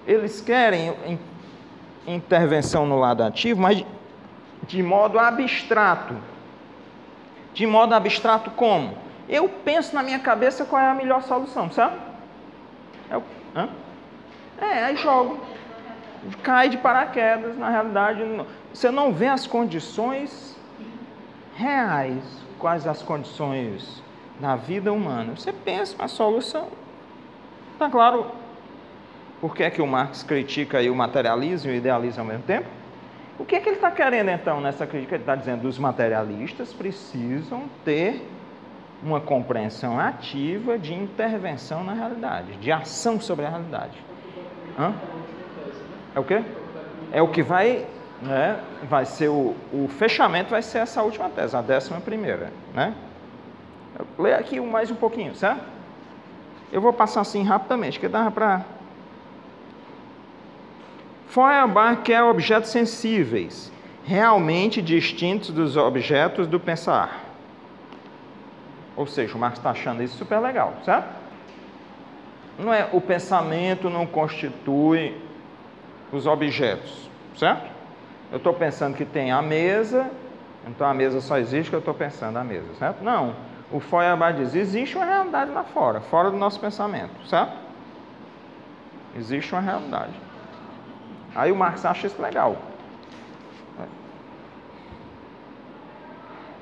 eles querem intervenção no lado ativo, mas de modo abstrato. De modo abstrato como? Eu penso na minha cabeça qual é a melhor solução, sabe? Aí jogo. Cai de paraquedas, na realidade. Você não vê as condições reais, quais as condições da vida humana. Você pensa na solução. Está claro por que é que o Marx critica aí o materialismo e o idealismo ao mesmo tempo? O que é que ele está querendo então nessa crítica? Ele está dizendo que os materialistas precisam ter uma compreensão ativa de intervenção na realidade, de ação sobre a realidade. É o quê? É o que vai, né, vai ser o fechamento vai ser essa última tese, a 11ª, né? Eu leio aqui mais um pouquinho, certo? Eu vou passar assim rapidamente, que dava para... Feuerbach quer objetos sensíveis, realmente distintos dos objetos do pensar. Ou seja, o Marx está achando isso super legal, certo? Não é, o pensamento não constitui os objetos, certo? Eu estou pensando que tem a mesa, então a mesa só existe que eu estou pensando a mesa, certo? Não. O Feuerbach diz, existe uma realidade lá fora, fora do nosso pensamento, certo? Existe uma realidade. Aí o Marx acha isso legal.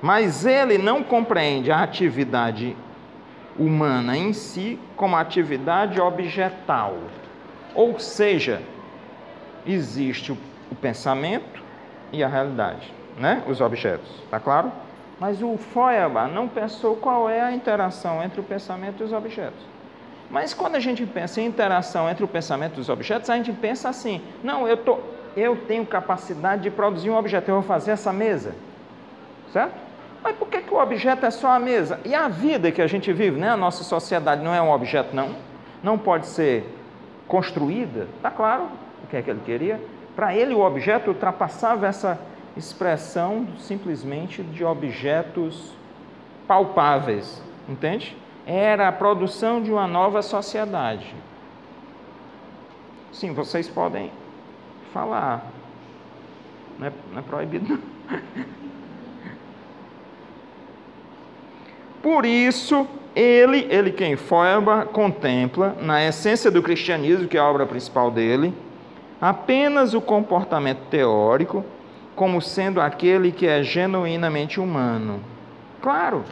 Mas ele não compreende a atividade humana em si como atividade objetal. Ou seja, existe o pensamento e a realidade, né? Os objetos, tá claro? Mas o Feuerbach não pensou qual é a interação entre o pensamento e os objetos. Mas quando a gente pensa em interação entre o pensamento e os objetos, a gente pensa assim, não, eu tenho capacidade de produzir um objeto, eu vou fazer essa mesa, certo? Mas por que o objeto é só a mesa? E a vida que a gente vive, né? A nossa sociedade não é um objeto, não? Não pode ser construída, tá claro o que é que ele queria? Para ele, o objeto ultrapassava essa expressão simplesmente de objetos palpáveis, entende? Era a produção de uma nova sociedade. Sim, vocês podem falar. Não é proibido, não. Por isso, ele quem Feuerbach contempla, na essência do cristianismo, que é a obra principal dele, apenas o comportamento teórico como sendo aquele que é genuinamente humano. Claro,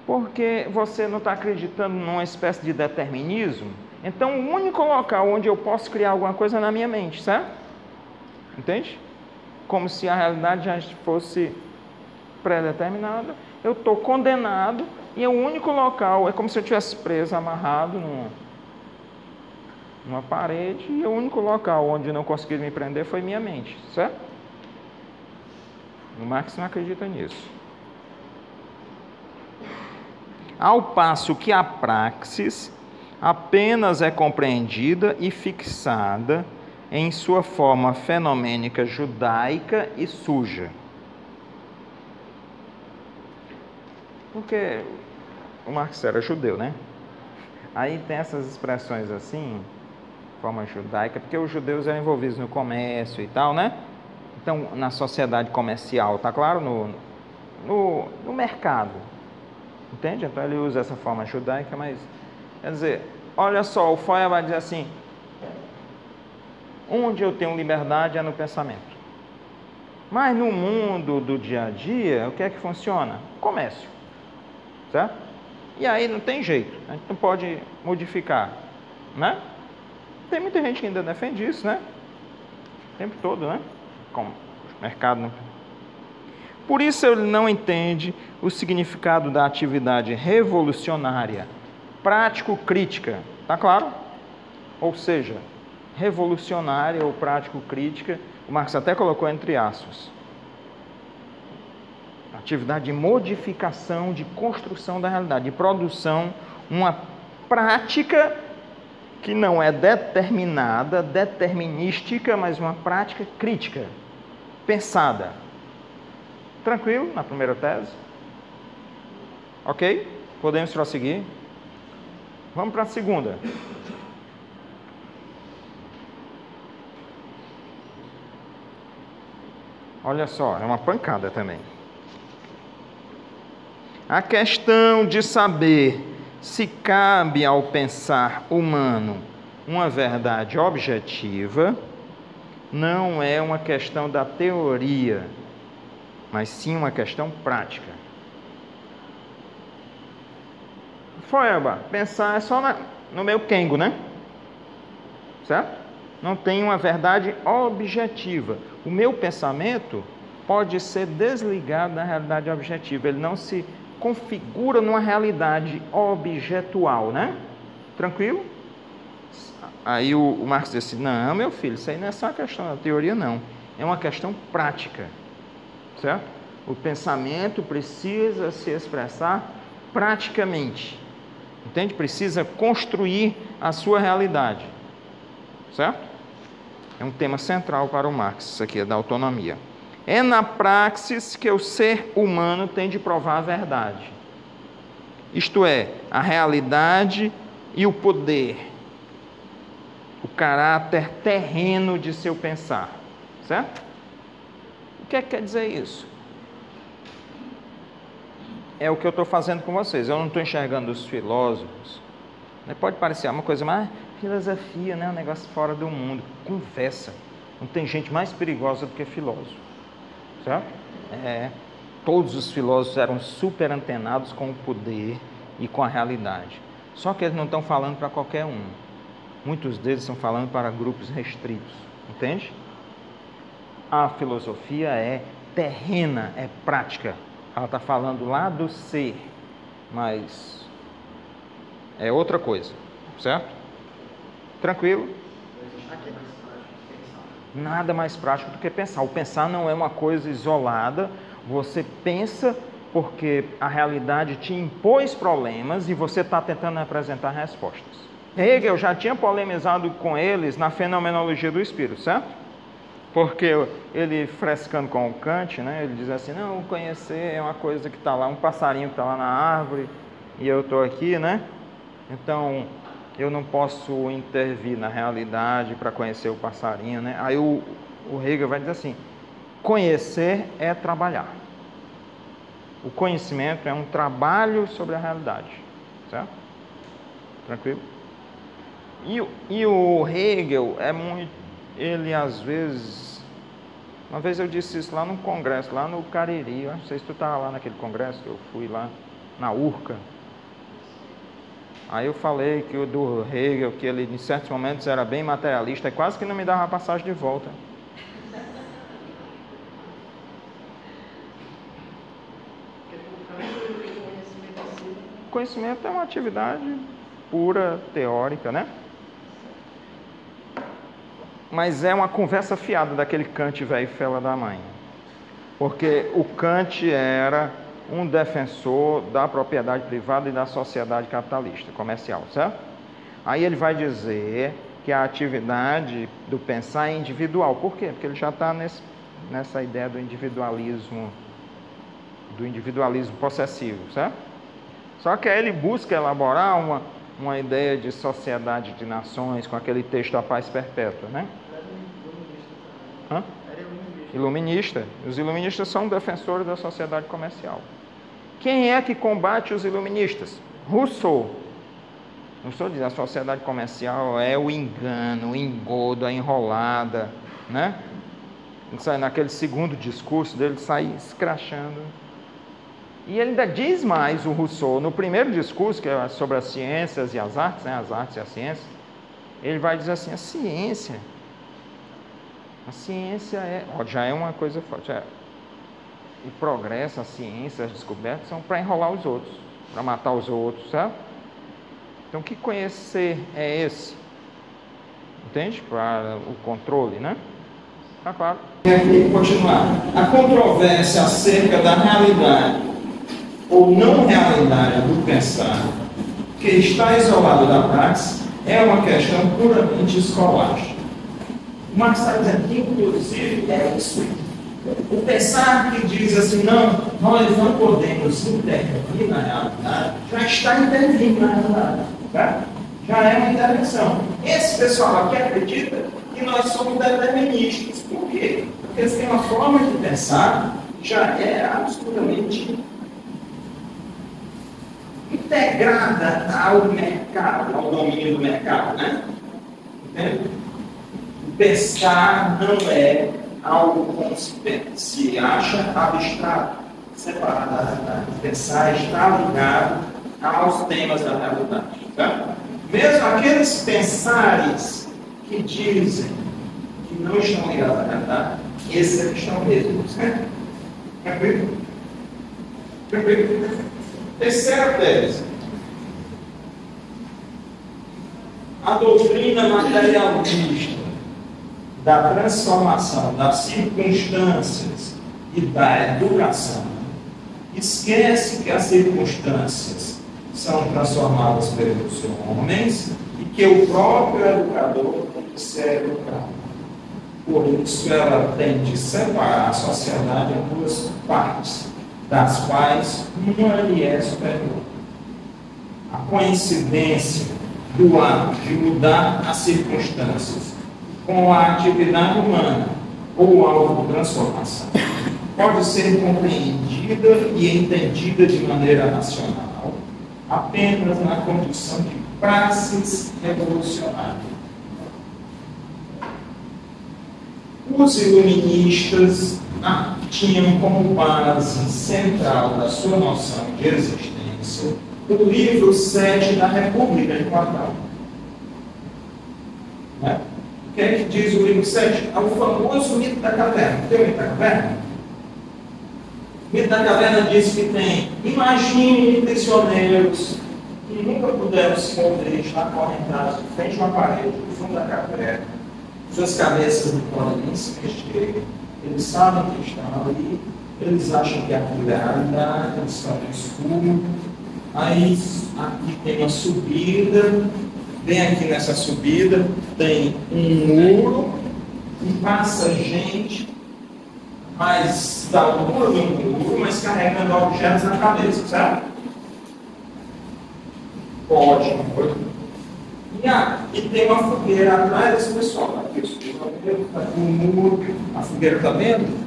porque você não está acreditando numa espécie de determinismo, então o único local onde eu posso criar alguma coisa é na minha mente, certo? Entende? Como se a realidade já fosse pré-determinada, eu estou condenado e é o único local, é como se eu estivesse preso, amarrado numa parede, e o único local onde não conseguiram me prender foi minha mente, certo? O Marx não acredita nisso. Ao passo que a praxis apenas é compreendida e fixada em sua forma fenomênica judaica e suja. Porque o Marx era judeu, né? Aí tem essas expressões assim, forma judaica, porque os judeus eram envolvidos no comércio e tal, né? Então, na sociedade comercial, tá claro? No mercado. Entende? Então ele usa essa forma judaica, mas... Quer dizer, olha só, o Feuerbach vai dizer assim, onde eu tenho liberdade é no pensamento. Mas no mundo do dia a dia, o que é que funciona? Comércio. Certo? E aí não tem jeito, a gente não pode modificar, né? Tem muita gente que ainda defende isso, né? O tempo todo, né? Como o mercado não... Por isso ele não entende o significado da atividade revolucionária, prático-crítica, tá claro? Ou seja, revolucionária ou prático-crítica, o Marx até colocou entre aspas. Atividade de modificação, de construção da realidade, de produção, uma prática que não é determinada, determinística, mas uma prática crítica, pensada. Tranquilo na primeira tese? Ok? Podemos prosseguir? Vamos para a segunda. Olha só, é uma pancada também. A questão de saber se cabe ao pensar humano uma verdade objetiva não é uma questão da teoria, mas sim uma questão prática. Feuerbach, pensar é só no meu Kengo, né? Certo? Não tem uma verdade objetiva. O meu pensamento pode ser desligado da realidade objetiva, ele não se configura numa realidade objetual, né? Tranquilo? Aí o Marx disse, não, meu filho, isso aí não é só uma questão da teoria, não. É uma questão prática, certo? O pensamento precisa se expressar praticamente, entende? Precisa construir a sua realidade, certo? É um tema central para o Marx, isso aqui é da autonomia. É na praxis que o ser humano tem de provar a verdade. Isto é, a realidade e o poder, o caráter terreno de seu pensar. Certo? O que é que quer dizer isso? É o que eu estou fazendo com vocês. Eu não estou enxergando os filósofos. Pode parecer uma coisa mais filosofia, né? Um negócio fora do mundo. Conversa. Não tem gente mais perigosa do que filósofo. Certo? Todos os filósofos eram super antenados com o poder e com a realidade. Só que eles não estão falando para qualquer um. Muitos deles estão falando para grupos restritos. Entende? A filosofia é terrena, é prática. Ela está falando lá do ser, mas é outra coisa. Certo? Tranquilo? Nada mais prático do que pensar. O pensar não é uma coisa isolada. Você pensa porque a realidade te impôs problemas e você está tentando apresentar respostas. Hegel já tinha polemizado com eles na fenomenologia do espírito, certo? Porque ele, frescando com o Kant, né, ele diz assim, não, conhecer é uma coisa que está lá, um passarinho que está lá na árvore e eu estou aqui, né? Então, eu não posso intervir na realidade para conhecer o passarinho, né? Aí o Hegel vai dizer assim, conhecer é trabalhar. O conhecimento é um trabalho sobre a realidade, certo? Tranquilo? E o Hegel é muito, ele às vezes, uma vez eu disse isso lá num congresso, lá no Cariri, eu não sei se tu estava lá naquele congresso, eu fui lá na Urca. Aí eu falei que o do Hegel, que ele em certos momentos era bem materialista, e quase que não me dava a passagem de volta. conhecimento é uma atividade pura, teórica, né? Mas é uma conversa fiada daquele Kant velho fela da mãe. Porque o Kant era um defensor da propriedade privada e da sociedade capitalista, comercial, certo? Aí ele vai dizer que a atividade do pensar é individual. Por quê? Porque ele já está nessa ideia do individualismo possessivo, certo? Só que aí ele busca elaborar uma ideia de sociedade de nações com aquele texto A Paz Perpétua, né? Hã? Iluminista. Os iluministas são defensores da sociedade comercial. Quem é que combate os iluministas? Rousseau. Rousseau diz que a sociedade comercial é o engano, o engodo, a enrolada, né? Naquele segundo discurso dele, sai escrachando. E ele ainda diz mais, o Rousseau, no primeiro discurso, que é sobre as ciências e as artes, né? As artes e as ciências, ele vai dizer assim, a ciência já é uma coisa forte. O progresso, a ciência, as descobertas são para enrolar os outros, para matar os outros, certo? Então, que conhecer é esse? Entende? Para o controle, né? Tá claro. E aqui, continuar. A controvérsia acerca da realidade ou não realidade do pensar, que está isolado da praxis, é uma questão puramente escolástica. O Marx está dizendo que, inclusive, é isso. O pensar que diz assim, não, nós não podemos intervir na realidade, já está intervindo na realidade. Tá? Já é uma intervenção. Esse pessoal aqui acredita que nós somos deterministas. Por quê? Porque eles têm uma forma de pensar que já é absolutamente integrada ao mercado, ao domínio do mercado, né? Entende? Pensar não é algo como se acha abstrato, separado da realidade. Pensar está ligado aos temas da realidade. Tá? Mesmo aqueles pensares que dizem que não estão ligados à realidade, esses aqui estão mesmos. Né? Tranquilo? Terceira tese. A doutrina materialista da transformação das circunstâncias e da educação esquece que as circunstâncias são transformadas pelos homens e que o próprio educador tem que ser educado. Por isso, ela tem de separar a sociedade em duas partes, das quais uma lhe é superior. A coincidência do ato de mudar as circunstâncias com a atividade humana ou autotransformação pode ser compreendida e entendida de maneira racional apenas na condição de praxis revolucionária. Os iluministas tinham como base central da sua noção de existência o livro 7 da República de Platão. Né? O que é que diz o livro 7? É o famoso mito da caverna. Tem o mito da caverna? O mito da caverna diz que tem, imagine prisioneiros que nunca puderam se mover, estar acorrentados de frente a uma parede, no fundo da caverna. Suas cabeças não podem nem se mexer. Eles sabem que estão ali, eles acham que aquilo é a realidade, eles estão no escuro. Aí aqui tem uma subida, bem aqui nessa subida tem um muro e passa gente, mas da altura do muro, mas carregando objetos na cabeça, sabe? Pode, não pode. E tem uma fogueira atrás desse pessoal. Aqui o muro, a fogueira está vendo?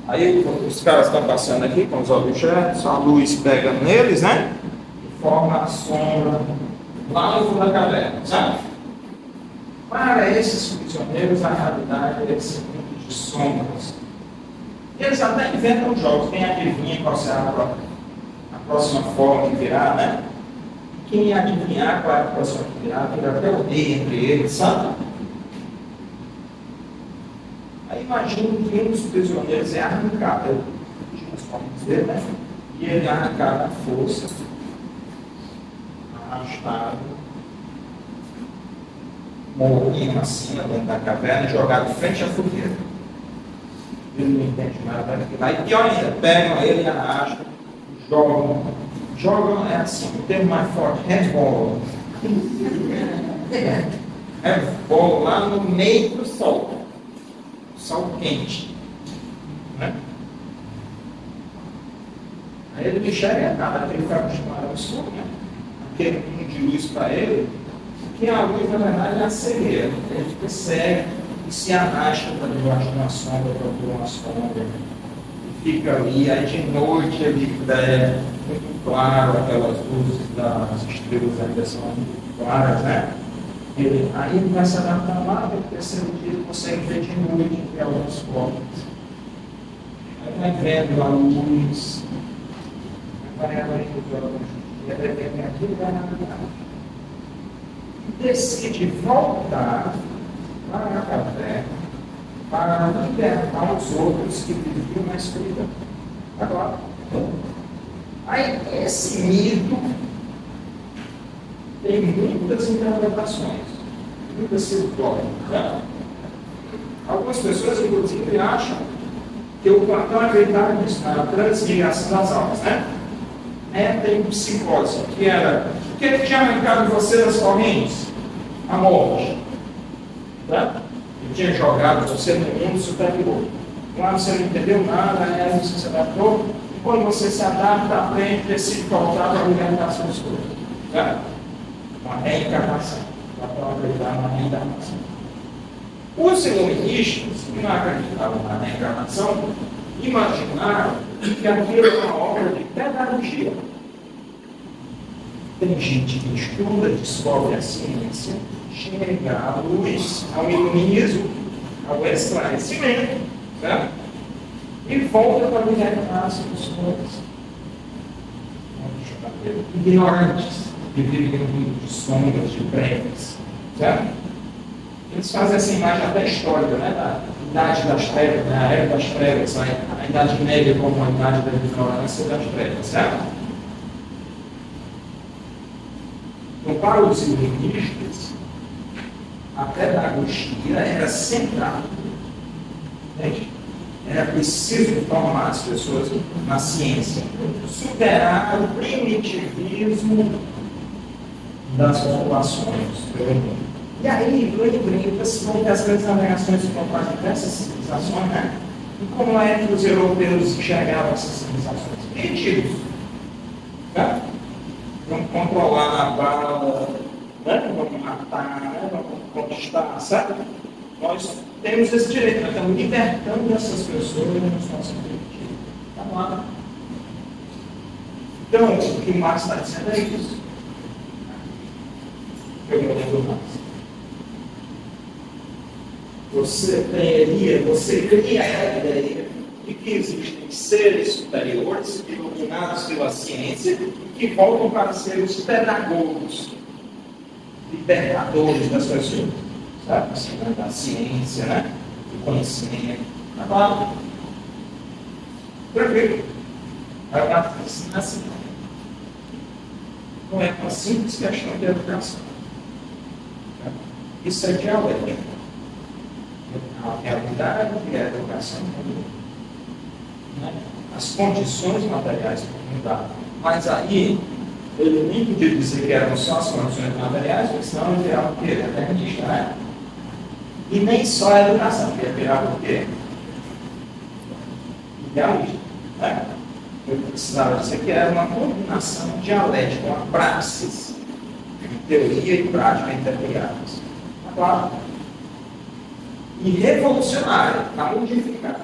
Aí os caras estão passando aqui com os objetos, a luz pega neles, né? E forma a sombra lá no fundo da caverna, sabe? Para esses prisioneiros, a realidade é esse mundo de sombras. Eles até inventam jogos, quem adivinha qual será a próxima forma que virá, né? Quem adivinhar qual é a próxima que virá, vira até o rei entre eles, sabe? Aí imagine que um dos prisioneiros é arrancado, né? E ele é arrancado à força arrastado, morrinho assim, dentro da caverna, jogado frente à fogueira. Ele não entende nada daquilo lá. E pior ainda, pegam ele e arrastam, jogam, é assim, o termo mais forte, rebolam. Rebolam lá no meio do sol quente. Né? Aí ele não enxerga nada, porque ele foi acostumado ao escuro, né? Aquele mundo de luz para ele, que a luz, na verdade, é a cegueira. Ele fica cego e se arrasta para debaixo de uma sombra, procura uma sombra, e fica ali. Aí de noite ele é muito claro, aquelas luzes das estrelas ainda são muito claras, né? Aí ele vai se adaptar lá, no terceiro dia ele consegue ver de noite, ver alguns corpos. Aí vai vendo a luz, vai abrindo aquilo, vai navegar. E decide voltar para a caverna para libertar os outros que viviam na escuridão. Agora, aí esse mito tem muitas interpretações, muitas circulares. Né? Algumas pessoas, inclusive, acham que o Platão acreditava nisso, na transmigração das almas, né? Tem psicose, que era o que ele tinha arrancado você das correntes? A morte. Tá? Ele tinha jogado você no mundo superior. Lá você não entendeu nada, aí você se adaptou, e quando você se adapta, aprende a decide voltar para a libertação escura. Tá? Uma reencarnação. Platão acreditava na reencarnação. Os iluministas, que não acreditavam na reencarnação, imaginaram que aquilo era uma obra de pedagogia. Tem gente que estuda, descobre a ciência, chega à luz, ao iluminismo, ao esclarecimento, né? E volta para libertar as pessoas ignorantes, que vivem no mundo de sombras, de trevas, certo? Eles fazem essa imagem até histórica, né? Da idade das trevas, né? A era das trevas, a idade média como a idade da ignorância das trevas, certo? Então, para os iluministas, a pedagogia era central. Entende? Era preciso formar as pessoas na ciência, superar o primitivismo das populações pelo mundo. E aí, lembra-se como que as grandes navegações foram para diversas civilizações, né? E como é que os europeus enxergavam essas civilizações? Primitivos. Né? Vamos controlar a bala, né? Vamos matar, né? Vamos conquistar, sabe? Nós temos esse direito, nós estamos libertando essas pessoas nos nossos primitivos. Tá lá. Então, o que o Marx está dizendo é isso. Eu não lembro mais. Você cria a ideia de que existem seres superiores, iluminados pela ciência, e que voltam para ser os pedagogos, libertadores das pessoas. Sabe? Da ciência, né? Do conhecimento. Agora, tranquilo. Assim. Não é uma simples questão de educação. Isso é dialético. A realidade e a educação mudam. Né? As condições materiais vão mudar. Mas aí, ele nem podia dizer que eram só as condições materiais, porque senão ele virava o quê? Eternista, né? E nem só a educação, porque virava o quê? Idealista. Né? Eu precisava dizer que era uma combinação dialética, uma praxis, de teoria e prática interligadas. Claro. E revolucionária, para modificar.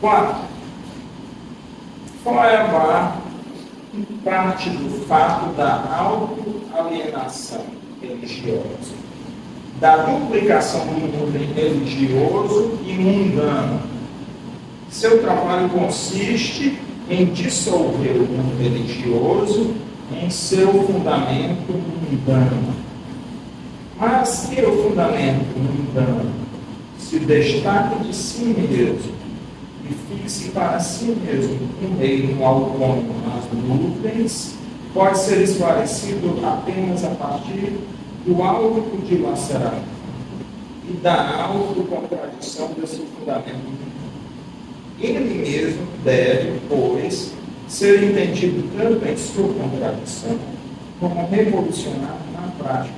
Quarto, Feuerbach parte do fato da autoalienação religiosa, da duplicação do mundo religioso e mundano. Seu trabalho consiste em dissolver o mundo religioso em seu fundamento mundano. Mas que o fundamento mundano se destaque de si mesmo e fixe para si mesmo um reino autônomo nas nuvens, pode ser esclarecido apenas a partir do autodilaceramento e da autocontradição desse fundamento. Ele mesmo deve, pois, ser entendido tanto em sua contradição como revolucionário na prática.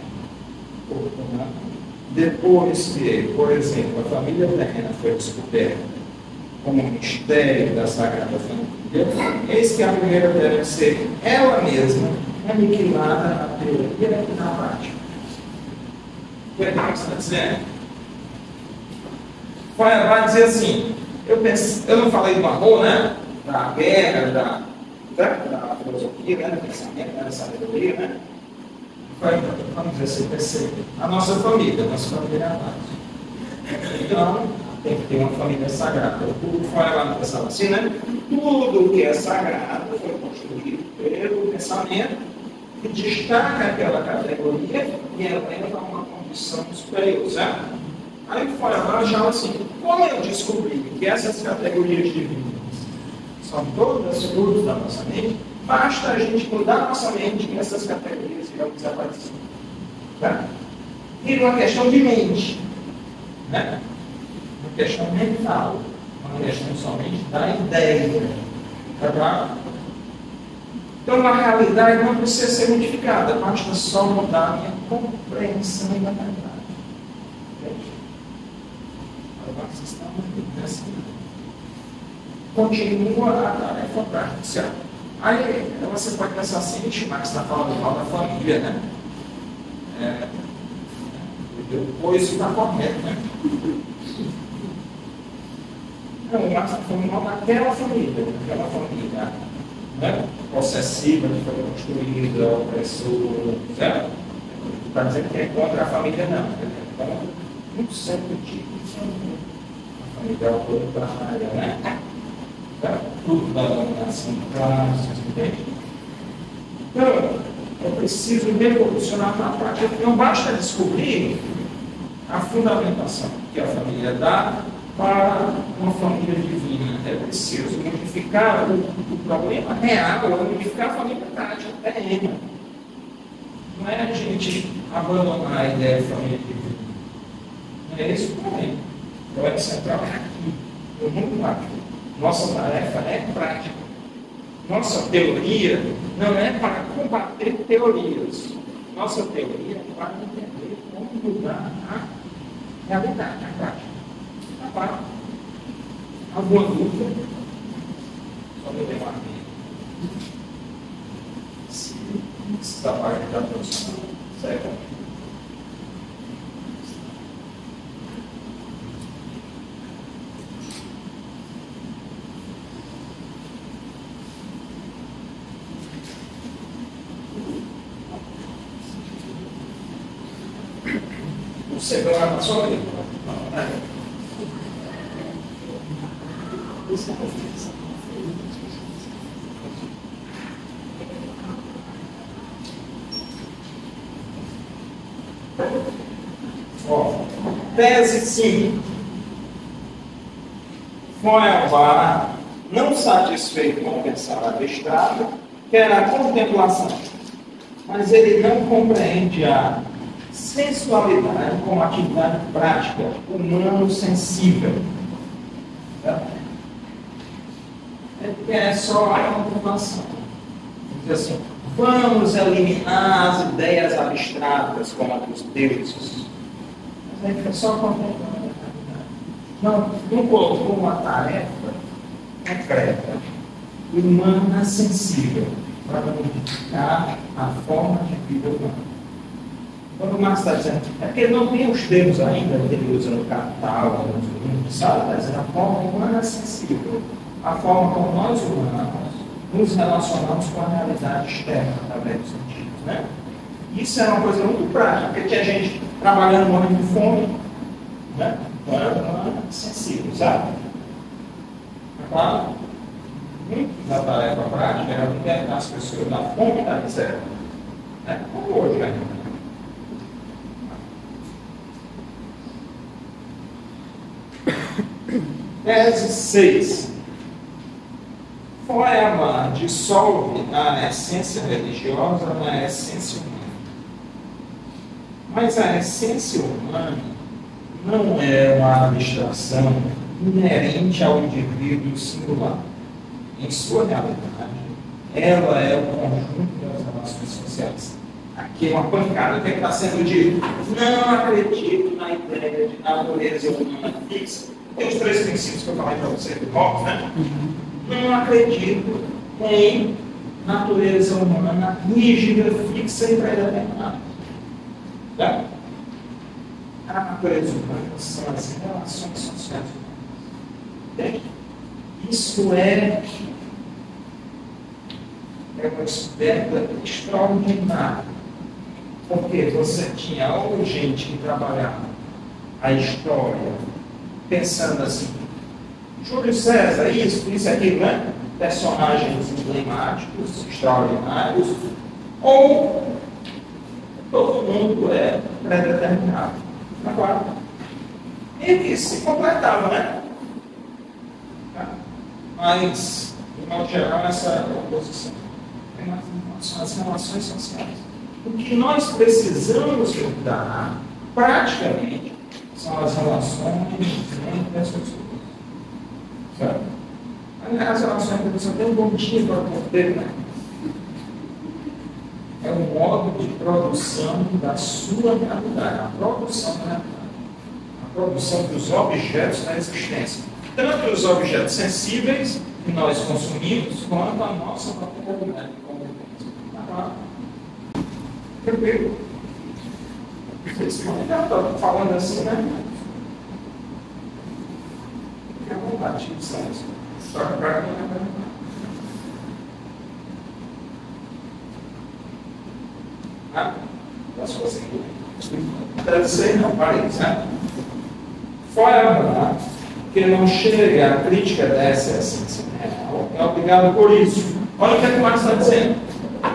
Portanto, depois que, por exemplo, a família terrena foi descoberta como um mistério da Sagrada Família, eis que a primeira deve ser ela mesma aniquilada na teoria e na prática. O que é que você está dizendo? Vai dizer assim, eu não falei do amor, né? Da guerra, da filosofia, né? Do pensamento, da sabedoria, né? Vamos dizer assim, percebe? A nossa família é a base. Então, tem que ter uma família sagrada. Tudo foi lá no pensamento assim, né? Tudo que é sagrado foi construído pelo pensamento que destaca aquela categoria e eleva a uma condição superior, certo? Aí foi lá já assim, como eu descobri que essas categorias divinas são todas frutos da nossa mente, basta a gente mudar a nossa mente e essas categorias irão desaparecer. Tá? Vira uma questão de mente, né? Uma questão mental, uma questão somente da ideia. Tá claro? Então a realidade não precisa ser modificada, basta só mudar a minha compreensão da realidade. Continua a tarefa prática. Aí você pode pensar assim, mas está falando mal da família, né? Pois isso está correto, né? Não, mas está falando mal daquela família, né? Possessiva, que foi construída, opressora, certo? Está dizendo que é contra a família, não. É contra um certo tipo de família. A família autoritária, né? Tudo da dominação de classes, entende? Então, eu preciso revolucionar na prática. Não basta descobrir a fundamentação que a família dá para uma família divina. É preciso modificar o problema real, é modificar a família prática, terrena. Não é a gente abandonar a ideia de família divina. Não é esse o problema. O problema central é aqui, no mundo prático. Nossa tarefa é prática. Nossa teoria não é para combater teorias. Nossa teoria é para entender como mudar a realidade, a prática. Tá claro? Alguma dúvida? Só me levar se essa parte da produção, certo? Você vai lá na sua vida. Tese 5. Feuerbach, não satisfeito com o pensar abstrato, quer a contemplação, mas ele não compreende a sensualidade como atividade prática, humano-sensível. É só a contemplação. Diz assim, vamos eliminar as ideias abstratas como a dos deuses. Mas é só contemplar. Não colocou uma tarefa concreta, humana, sensível, para modificar a forma de vida humana. Quando o Marx está dizendo, é porque ele não tem os termos ainda que ele usa no Capital, sabe? Está dizendo a forma humana sensível, a forma como nós humanos nos relacionamos com a realidade externa, através dos sentidos, né? Isso era uma coisa muito prática, porque tinha gente trabalhando morrendo de fome, né? Então era humana sensível, sabe? É claro? Muito da tarefa prática era libertar as pessoas da fome e da miséria. Né? Como hoje, né? Tese 6. Feuerbach dissolve a essência religiosa na essência humana. Mas a essência humana não é uma abstração inerente ao indivíduo singular. Em sua realidade, ela é o conjunto das relações sociais. Aqui é uma pancada. O que está sendo dito? Não acredito na ideia de natureza humana fixa. Tem os 3 princípios que eu falei para você do Hobbes, né? Não acredito em natureza humana rígida, fixa e pré-determinada. Tá? A natureza humana são as relações sociais humanas. Isso é uma descoberta extraordinária. Porque você tinha ou gente que trabalhava a história pensando assim, Júlio César, isso, aquilo, né? Personagens emblemáticos, extraordinários, ou todo mundo é pré-determinado. Agora, eles se completavam, né? Mas, de modo geral, essa oposição são as relações sociais. O que nós precisamos mudar, praticamente, são as relações entre as pessoas. Certo? As relações entre as pessoas têm um bom dia para poder, né? É um modo de produção da sua realidade, a produção da realidade, a produção dos objetos da existência. Tanto os objetos sensíveis que nós consumimos, quanto a nossa própria realidade de convivência. Tranquilo? Vocês estão falando assim, né? Fica à vontade, toca para mim, né? Posso fazer aqui? Deve ser, não, parei, certo? Feuerbach, que não chega à crítica dessa essência real, é obrigado por isso. Olha o que o Marx está dizendo.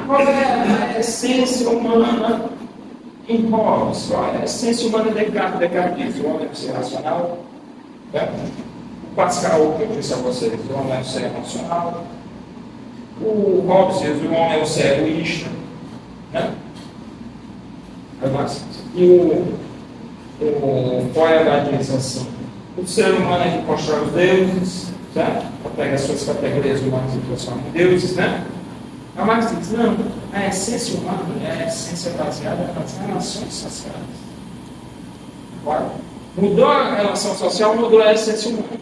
Qual é a essência humana em Hobbes? Qual é a essência humana de Descartes? Descartes diz: o homem é um ser racional. O Pascal, que eu disse a vocês, o homem é um ser emocional. O Hobbes diz: o homem é um ser egoísta. Né? E o Feuerbach diz assim: o ser humano é que constrói os deuses, certo? Pega as suas categorias humanas e transforma em deuses, né? A Marx diz: não, a essência humana é a essência baseada nas relações sociais. Agora, mudou a relação social, mudou a essência humana.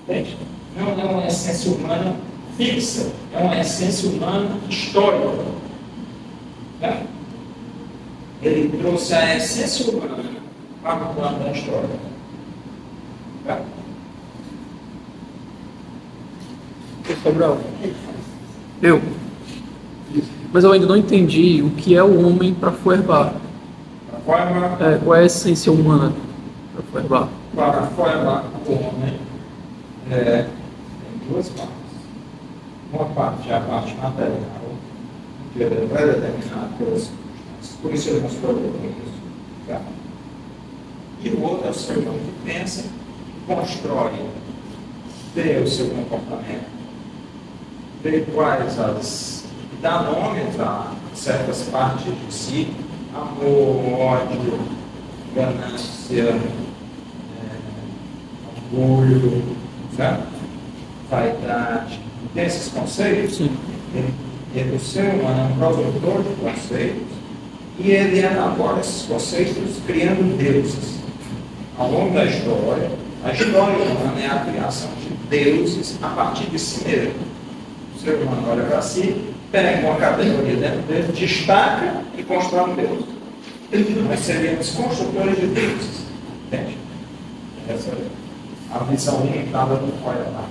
Entende? Não é uma essência humana fixa, é uma essência humana histórica. Certo? Ele trouxe a essência humana para o plano da história. Sobral. Mas eu ainda não entendi o que é o homem para Feuerbach. Qual é a essência humana para Feuerbach? Para Feuerbach, o homem tem duas partes. Uma parte é a parte material, que é pré-determinada pelas circunstâncias. Por isso ele mostrou isso. E o outro é o ser humano que pensa, constrói, vê o seu comportamento, vê quais as. Dá nomes a certas partes de si: amor, ódio, ganância, orgulho, vaidade. Tem esses conceitos? Sim. O ser humano é um produtor de conceitos e ele elabora esses conceitos criando deuses. Ao longo da história, a história humana é a criação de deuses a partir de si mesmo. O ser humano olha para si, pega uma categoria dentro dele, destaca e constrói um deus. Nós seríamos construtores de deuses. Entende? Essa é a visão limitada do Feuerbach.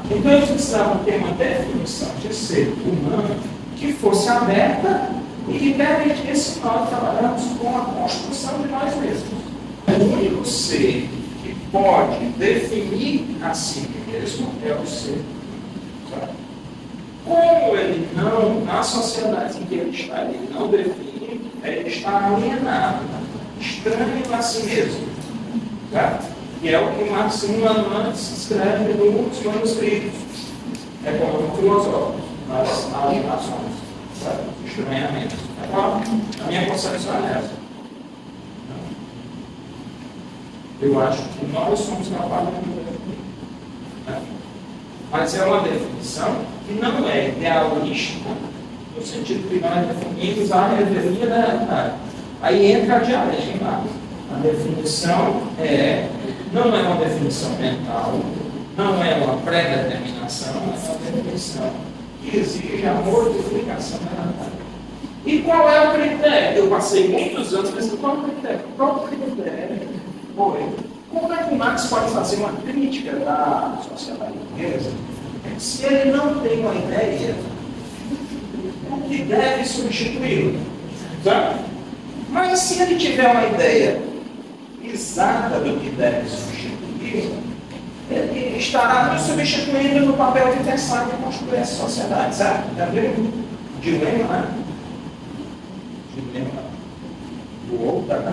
Então eles precisavam ter uma definição de ser humano que fosse aberta e que permitisse nós trabalharmos com a construção de nós mesmos. O único ser que pode definir a si mesmo é o ser. Como ele não, na sociedade em que ele não define, ele está alienado, estranho a si mesmo. que é o que Marx, um ano antes, escreve nos manuscritos econômico-filosóficos, nas alienações, os estranhamentos. Agora, a minha concepção é essa. Eu acho que nós somos capazes de definir. Né? Mas é uma definição que não é idealística, no sentido que nós definimos a revelia da realidade. Aí entra a dialética em Marx. A definição não é uma definição mental, não é uma pré-determinação, é uma definição que exige a modificação da realidade. E qual é o critério? Eu passei muitos anos pensando qual é o critério. Qual é o critério? Como é que Marx pode fazer uma crítica da sociedade burguesa se ele não tem uma ideia do que deve substituí-lo? Mas se ele tiver uma ideia exata do que deve substituí-lo, ele estará nos substituindo no papel de pensar e construir essa sociedade, sabe? Está vendo? Dilema, né? Dilema do outro da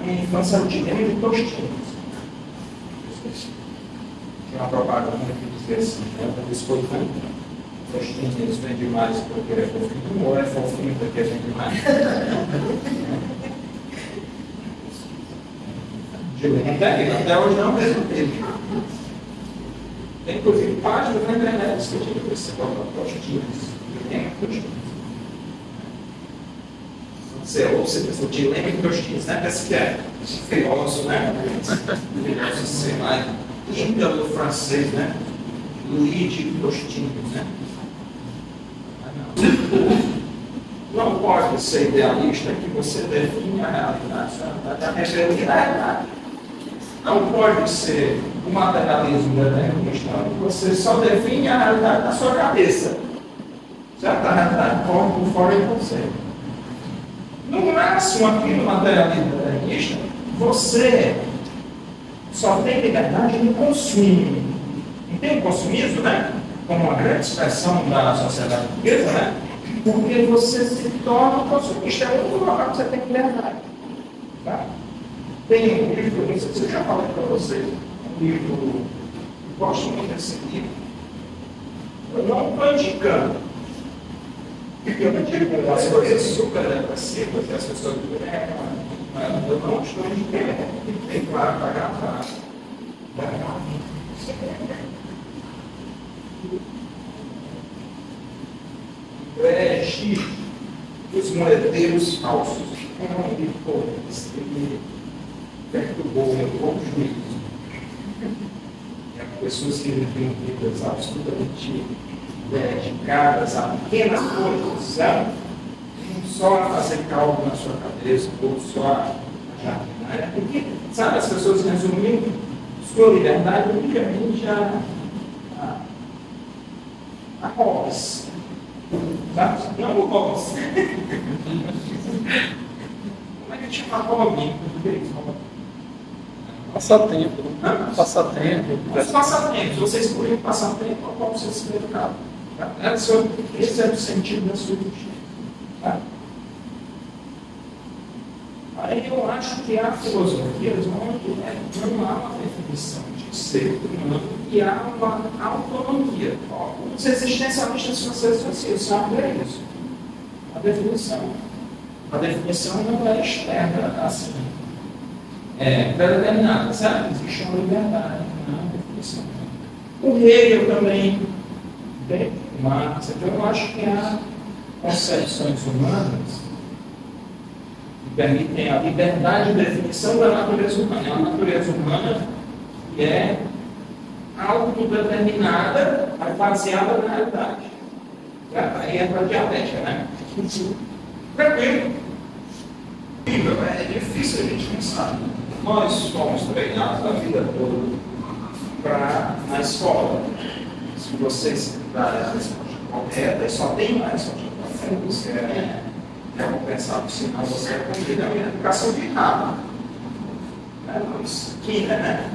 minha infância, o dilema de Tostines. Tinha uma propaganda que dizia assim, né? Biscoitando. Tostines vende mais porque é fofinho, ou é fofinho porque vende mais? Dilema até hoje não resolveu. Tem inclusive páginas na internet discutindo esse Tostines. Você pensa, dilema de Tostines, né? Parece que é filósofo, né? Filósofo, sei lá, índolo francês, né? Louis de Tostines, né? Não pode ser idealista que você define a realidade, a realidade. Não pode ser o materialismo determinista, que você só define a realidade na sua cabeça. Certo? A realidade corre por fora de você. No máximo, aqui no materialismo determinista, você só tem liberdade no consumo. Não tem o consumismo, né? Como uma grande expressão da sociedade burguesa, né? Porque você se torna consumista. É o único local que você tem liberdade. Tá? Tem um livro, não sei se eu já falei para vocês, um livro, eu gosto muito desse livro. Eu não estou indicando. Eu não digo as coisas super depressivas que as pessoas dizem, eu não estou indicando. Tem claro para gravar. Reagir dos moedeiros falsos. É um livro que perturbou o meu bom juízo. Pessoas que vivem vidas absolutamente dedicadas a pequenas coisas, sabe? Não só a fazer cálculo na sua cabeça, ou só a jardinar. Porque, sabe, as pessoas resumindo sua liberdade unicamente a hobbies. Sabe? Não o hobbies. Como é que chama hobby em português? Passatempo. Passatempo. Os passatempos. Você escolhe um passatempo ao qual você se dedica. Esse é o sentido da sua justiça. Tá? Aí eu acho que a filosofia não há uma definição de ser humano e há uma autonomia. Os existencialistas franceses assim, sabem isso. A definição não é externa assim. Pré-determinada, sabe? Existe uma liberdade, não é uma definição. O Hegel também tem Marx, então eu acho que há concepções humanas que permitem a liberdade de definição da natureza humana. É uma natureza humana que é autodeterminada, baseada na realidade. Aí entra a dialética, né? Tranquilo. É difícil a gente pensar. Nós fomos treinados a vida toda na escola. Se vocês darem a resposta correta, só tem uma resposta correta. Você é recompensado, senão você é convidado a uma educação de rabo. Na esquina, né?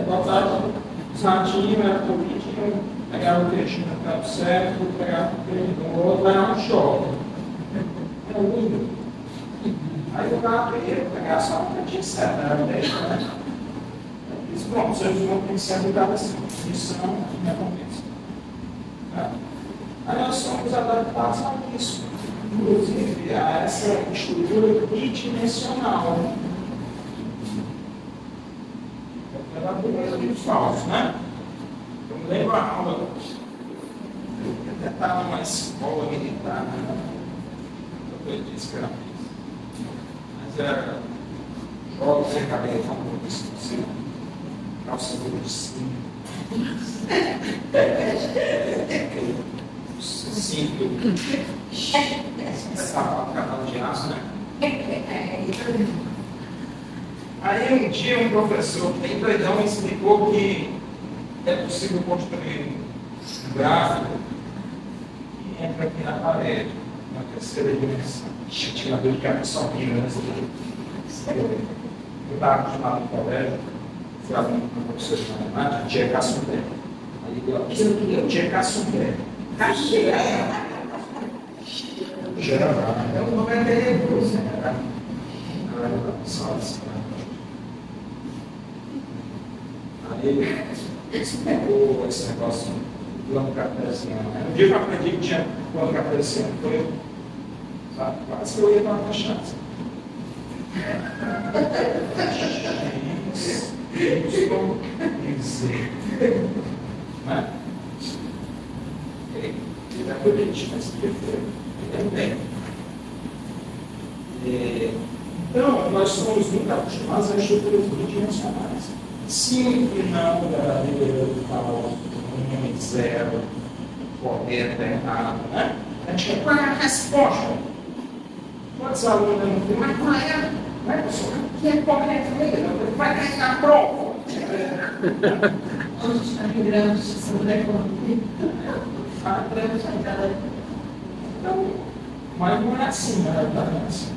Botar os ratinhos, era político, pegava o peixe no campo certo, pegava o peixe no outro, era um shopping. É lindo. Aí eu dava para ele pegar só uma tinha certa, era 10, né? Isso, bom, os seus irmãos têm que ser educados assim, missão e recompensa. Tá? Aí nós somos adaptados a isso, inclusive a essa estrutura bidimensional. É da beleza dos falsos, né? Eu me lembro a aula, eu até estava numa escola militar, né? Eu disse que era isso. Mas era jogos sem cabelo, não vou dizer assim, calça de cima. Cinto, sapato, canal de aço, né? Aí um dia um professor bem doidão me explicou que é possível construir um gráfico que entra aqui na parede, na terceira dimensão. Eu tinha dor de cabeça sozinho, né? Eu estava acostumado no colégio, fui aluno com uma professora de matemática, tinha Cassundé. Aí eu aquilo eu tinha Cassundé. É um nome tenebroso, né? Aí ele explicou esse negócio do plano cartesiano. Um dia eu aprendi que tinha plano cartesiano, foi quase que eu ia dar uma cachaça. Ele é político, mas ele bem. Então, nós somos muito acostumados a estruturas bidimensionais. Sim e não, verdadeiro, falso, um, zero, correto, errado, né? A gente quer qual é a resposta. Quantos alunos não tem? Mas qual é? Não é, professor? O que é correto mesmo? Vai cair na prova. Hoje está migrando sobre a economia. Então, mas não é assim, né? Não é assim.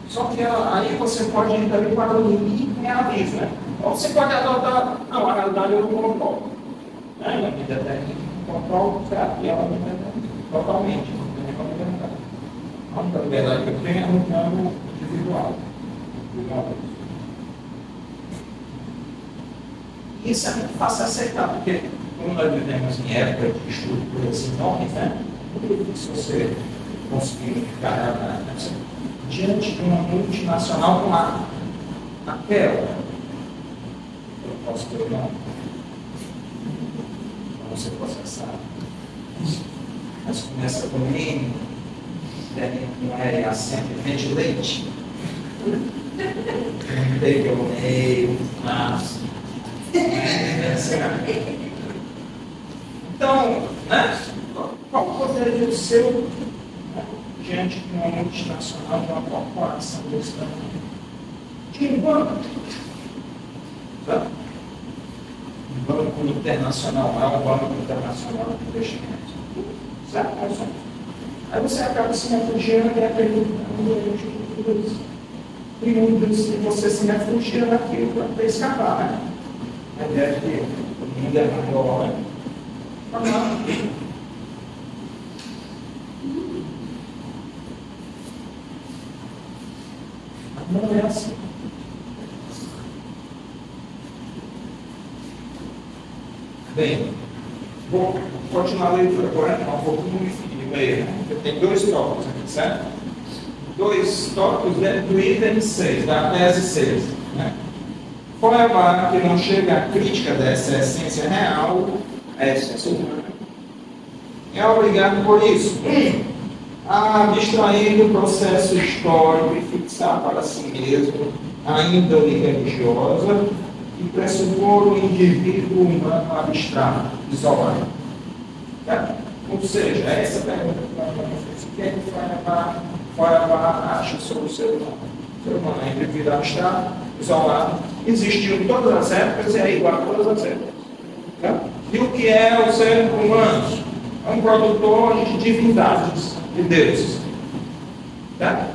Só que aí você pode ir também para o limite e realismo, né? Ou você pode adotar, não, a realidade eu não controlo. Né? Na vida técnica, eu controlo, certo? E ela não é totalmente, não tem nenhuma liberdade. A única liberdade que eu tenho é no plano individual. Isso é muito fácil aceitar, porque como nós vivemos em época de estruturas enormes, né? Se você conseguir ficar diante de uma multinacional como aquela, eu posso ter o nome, para você processar. Mas começa com N, termina com R, acento e vem de leite. Tem o meio, então, né? Qual poderia ser diante de uma multinacional, de uma corporação desse tamanho? De um banco. Sabe? Um banco internacional, é um banco internacional de investimento. Certo? Aí você acaba se refugiando e acreditando em mundos e você se refugia daquilo para escapar, né? A ideia de que o mundo é maior, né? Não é assim. Bem, vou continuar a leitura agora, um pouquinho meio. Tem dois tópicos aqui, certo? Dois tópicos dentro do item 6, da tese 6. Né? Feuerbach, que não chega à crítica dessa essência real, a essência humana, é obrigado por isso a abstrair do processo histórico e fixar para si mesmo a índole religiosa e pressupor o indivíduo humano abstrato, isolado. Tá? Ou seja, essa pergunta que nós vamos fazer: o que é que Feuerbach acha sobre o ser humano? O ser humano é indivíduo abstrato, isolado, existiu em todas as épocas e é igual a todas as épocas. Tá? E o que é o ser humano? É um produtor de divindades, de deuses. Tá?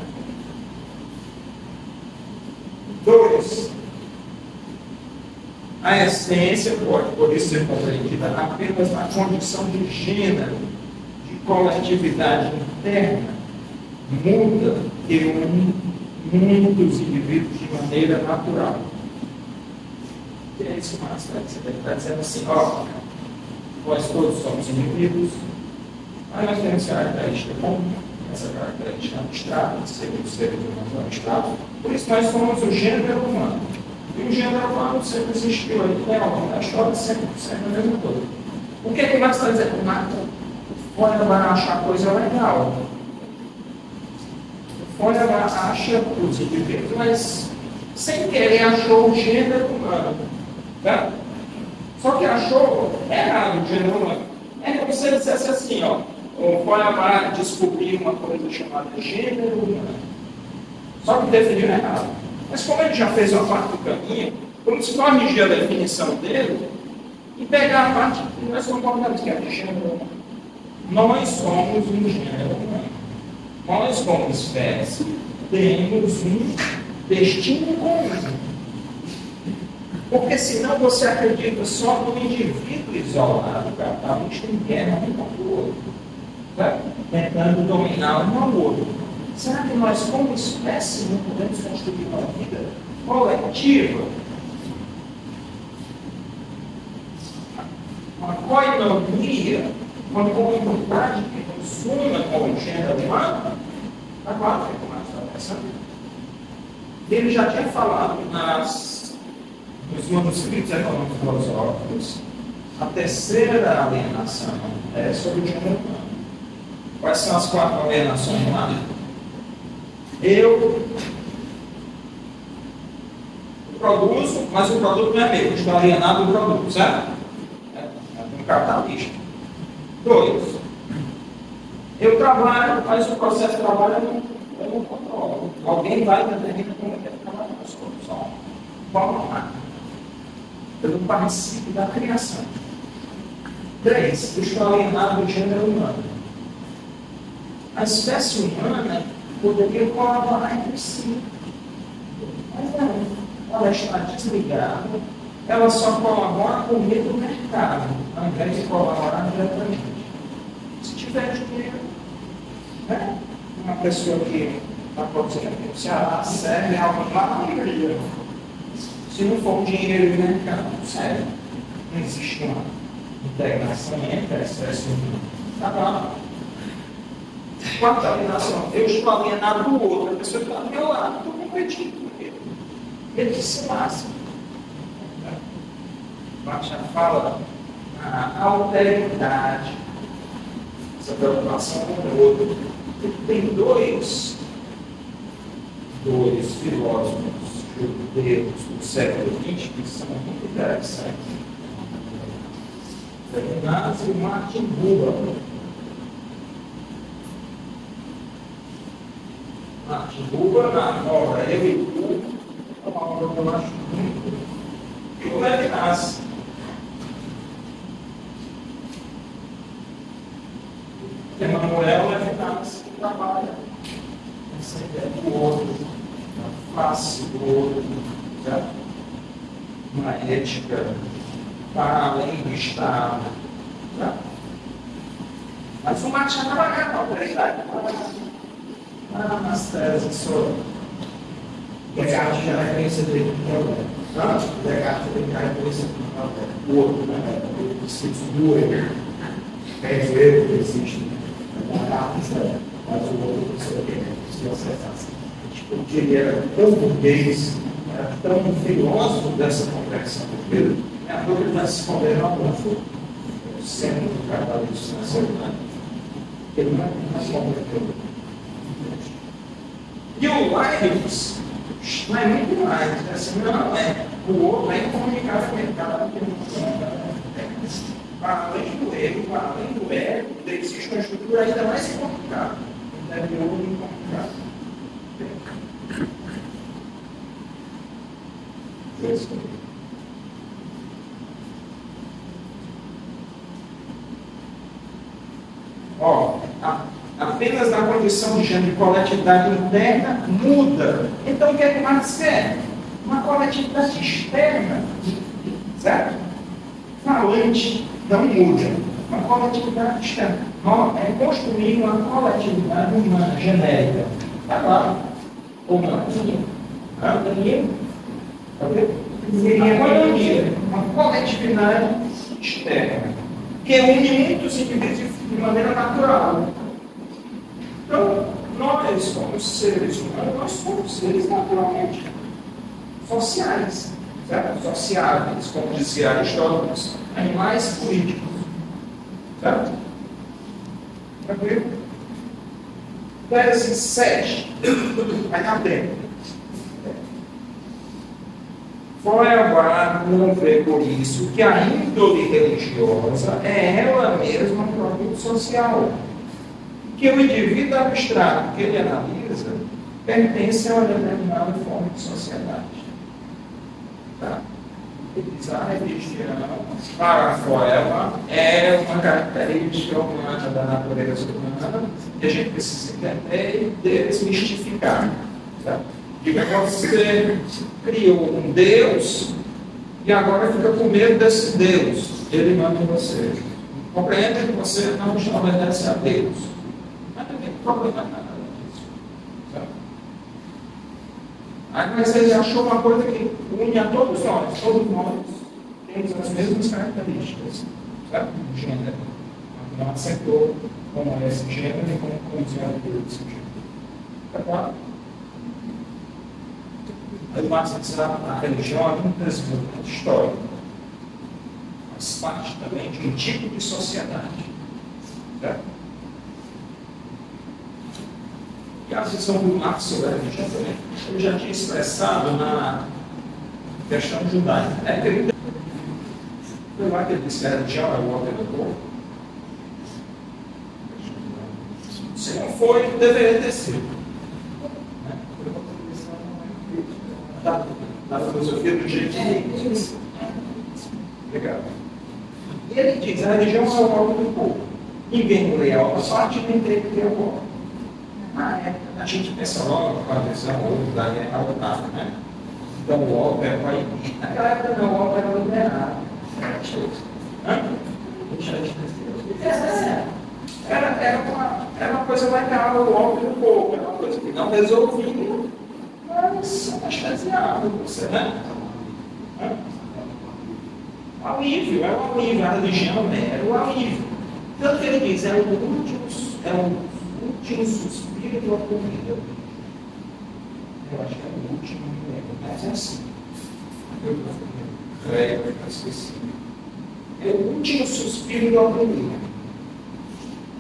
2. A essência pode, por isso, ser compreendida apenas na condição de gênero, de coletividade interna, muda que muitos indivíduos de maneira natural. Que é isso, Márcio? Você deve estar dizendo assim, ó, nós todos somos indivíduos, mas nós temos característica comum, essa característica abstrata, segundo os seres humanos abstratos, por isso nós somos o gênero humano. E o gênero humano sempre existiu aí, né, ao longo da história, sempre a mesma coisa. O que Marx está dizendo? Marx vai achar coisa legal. Feuerbach acha os indivíduos, mas sem querer achou o gênero humano. Tá? Só que achou errado o gênero humano. É como se ele dissesse assim, ó, o Feuerbach descobriu uma coisa chamada gênero humano. Só que definiu errado. Mas como ele já fez uma parte do caminho, vamos corrigir a definição dele e pegar a parte que nós concordamos que é de gênero humano. Nós somos um gênero humano. Nós, como espécie, temos um destino comum. Porque senão você acredita só no indivíduo isolado, capitalista, em guerra um contra o outro, tá? Tentando dominar um ao outro. Será que nós, como espécie, não podemos construir uma vida coletiva? Uma coinonia, uma comunidade que funciona como gênero humano? Agora, o que mais está pensando? Ele já tinha falado nos manuscritos econômicos filosóficos, a terceira alienação é sobre o gênero humano. Quais são as 4 alienações lá? Eu produzo, mas o produto não é meu, eu estou alienado do produto, certo? É um capitalista. 2. Eu trabalho, mas o processo de trabalho eu não controlo. Alguém vai determinar como é que é trabalhar com as coisas. Vamos lá. Eu não participo da criação. 3. Eu estou alienado do gênero humano. A espécie humana poderia colaborar entre si. Mas não. Ela está desligada. Ela só colabora com o meio do mercado, ao invés de colaborar diretamente. Se tiver dinheiro, né? Uma pessoa que está produzindo aqui no Ceará serve algo lá na livraria. Se não for um dinheiro do mercado, não serve. Não existe uma integração entre a espécie humana. Está lá. 4. Alienação. Eu estou alienado do outro. A pessoa está do meu lado, estou competindo com ele. Ele se máximo. Já fala a alteridade, essa preocupação com o outro. Tem dois filósofos judeus do século XX que são muito interessantes. Levinas e Martin Buber. Martin Buber, na obra Eu e Tu, é uma obra que eu acho muito. E o Levinas. Emmanuel Levinas trabalha essa ideia do outro, da face do outro, certo? Uma ética para além do Estado. Certo? Mas o Marx já trabalhava na autoridade, nas teses sobre Descartes já referência dele do problema. Descartes tem característica do outro, né? O discurso do erro. É o erro que existe. Mas o outro se acertasse. Tipo, que ele era tão burguês, era tão filósofo dessa complexão do Pedro, agora ele vai se esconder no almoço, sendo do capitalismo na sociedade. Ele não é compreendeu. E o Leibniz não é muito mais, assim, não é. O outro é incomunicável, cada um tem para além do ego, para além do ego, existe uma estrutura ainda mais complicada. Interior e complicado. Ó, apenas na condição de gênero de coletividade interna muda. Então o que é que Marx quer? Uma coletividade externa, certo? Falante não muda. Uma coletividade externa. É construir uma coletividade humana, genérica. Está lá. Ou não? Seria uma coletividade externa, que une muitos indivíduos de maneira natural. Então, nós, como seres humanos, nós somos seres naturalmente sociais, certo? Sociáveis, como dizia Aristóteles, animais políticos. Certo? Tranquilo? Tese 7. Vai dar tempo. Feuerbach não vê por isso que a índole religiosa é ela mesma um produto social. Que o indivíduo abstrato que ele analisa pertence a uma determinada forma de sociedade. Tá? Ele diz, a religião, para Feuerbach, é uma característica humana da natureza humana que a gente precisa entender e desmistificar. Tá? Diga, você criou um Deus e agora fica com medo desse Deus. Ele manda em você. Compreenda que você não obedece a Deus. Mas não tem problema nada disso. Certo? Aí, mas ele achou uma coisa que une a todos nós. Todos nós temos as mesmas características. Certo? O gênero. Não aceitou como é esse gênero e como funciona esse gênero. Tá claro? Aí Marx diz que a religião é um desenvolvimento histórico. Faz parte também de um tipo de sociedade. Certo? E a visão do Marx sobre a religião também, ele já tinha expressado na questão judaica. Foi lá que ele disse que a religião é o homem do povo. Se não foi, deveria ter sido. Da filosofia do direito. Legal. E ele diz, a religião é o órgão do povo. Ninguém lê a outra parte, nem tem que ter o órgão. A gente pensa logo com a visão da guerra lutada, né? Então o órgão é proibido. Naquela época não, o órgão era liberado. Era uma coisa legal, o órgão do povo. Era uma coisa que não resolvia. Mas anestesiado você, né? O alívio, é o alívio, a religião é o alívio. Tanto que ele diz, é o último suspiro da comida. Eu acho que é o último, mas é assim. Eu esqueci. É o último suspiro da comida.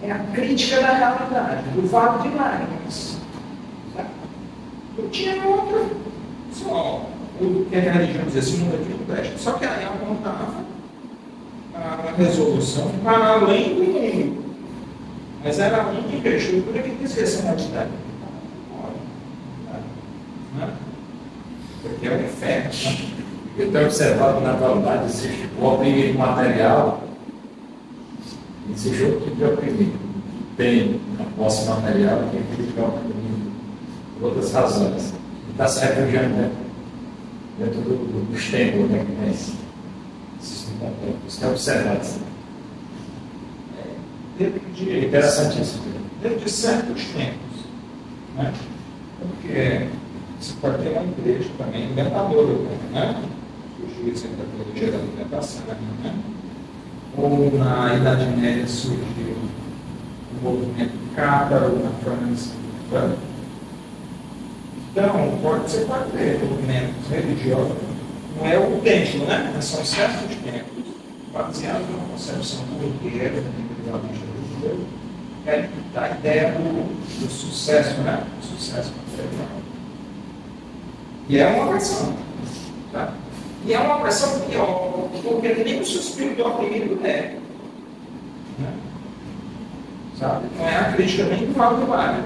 É a crítica da realidade, do vago de lágrimas. Eu tinha outra, só o que a religião dizia, esse mundo aqui não presta. Só que aí apontava a resolução para além do mundo. Mas era a única estrutura que dizia essa realidade. Porque é o inferno. Eu tenho observado na atualidade existe o oprimido material, existe outro tipo de oprimido. Tem a posse material e tem aquele que é oprimido por outras razões. E está se refugiando dentro dos templos, né, que tem existem templos. Isso é observado. É interessantíssimo. Dentro de certos tempos. Né? Porque você pode ter uma igreja também inventadora, né? Surgiu essa tecnologia da alimentação, né? Ou na Idade Média surgiu o movimento cátaro na França. Né? Então, você pode ter movimentos religiosos, não é o templo, né? São certos templos, baseados numa concepção corriqueira, individualista religioso, da ideia do sucesso, né? O sucesso material. E é uma pressão. Tá? E é uma pressão pior, porque nem o suspiro do oprimido é. Né? Sabe? Não é a crítica nem do Valdo Wagner.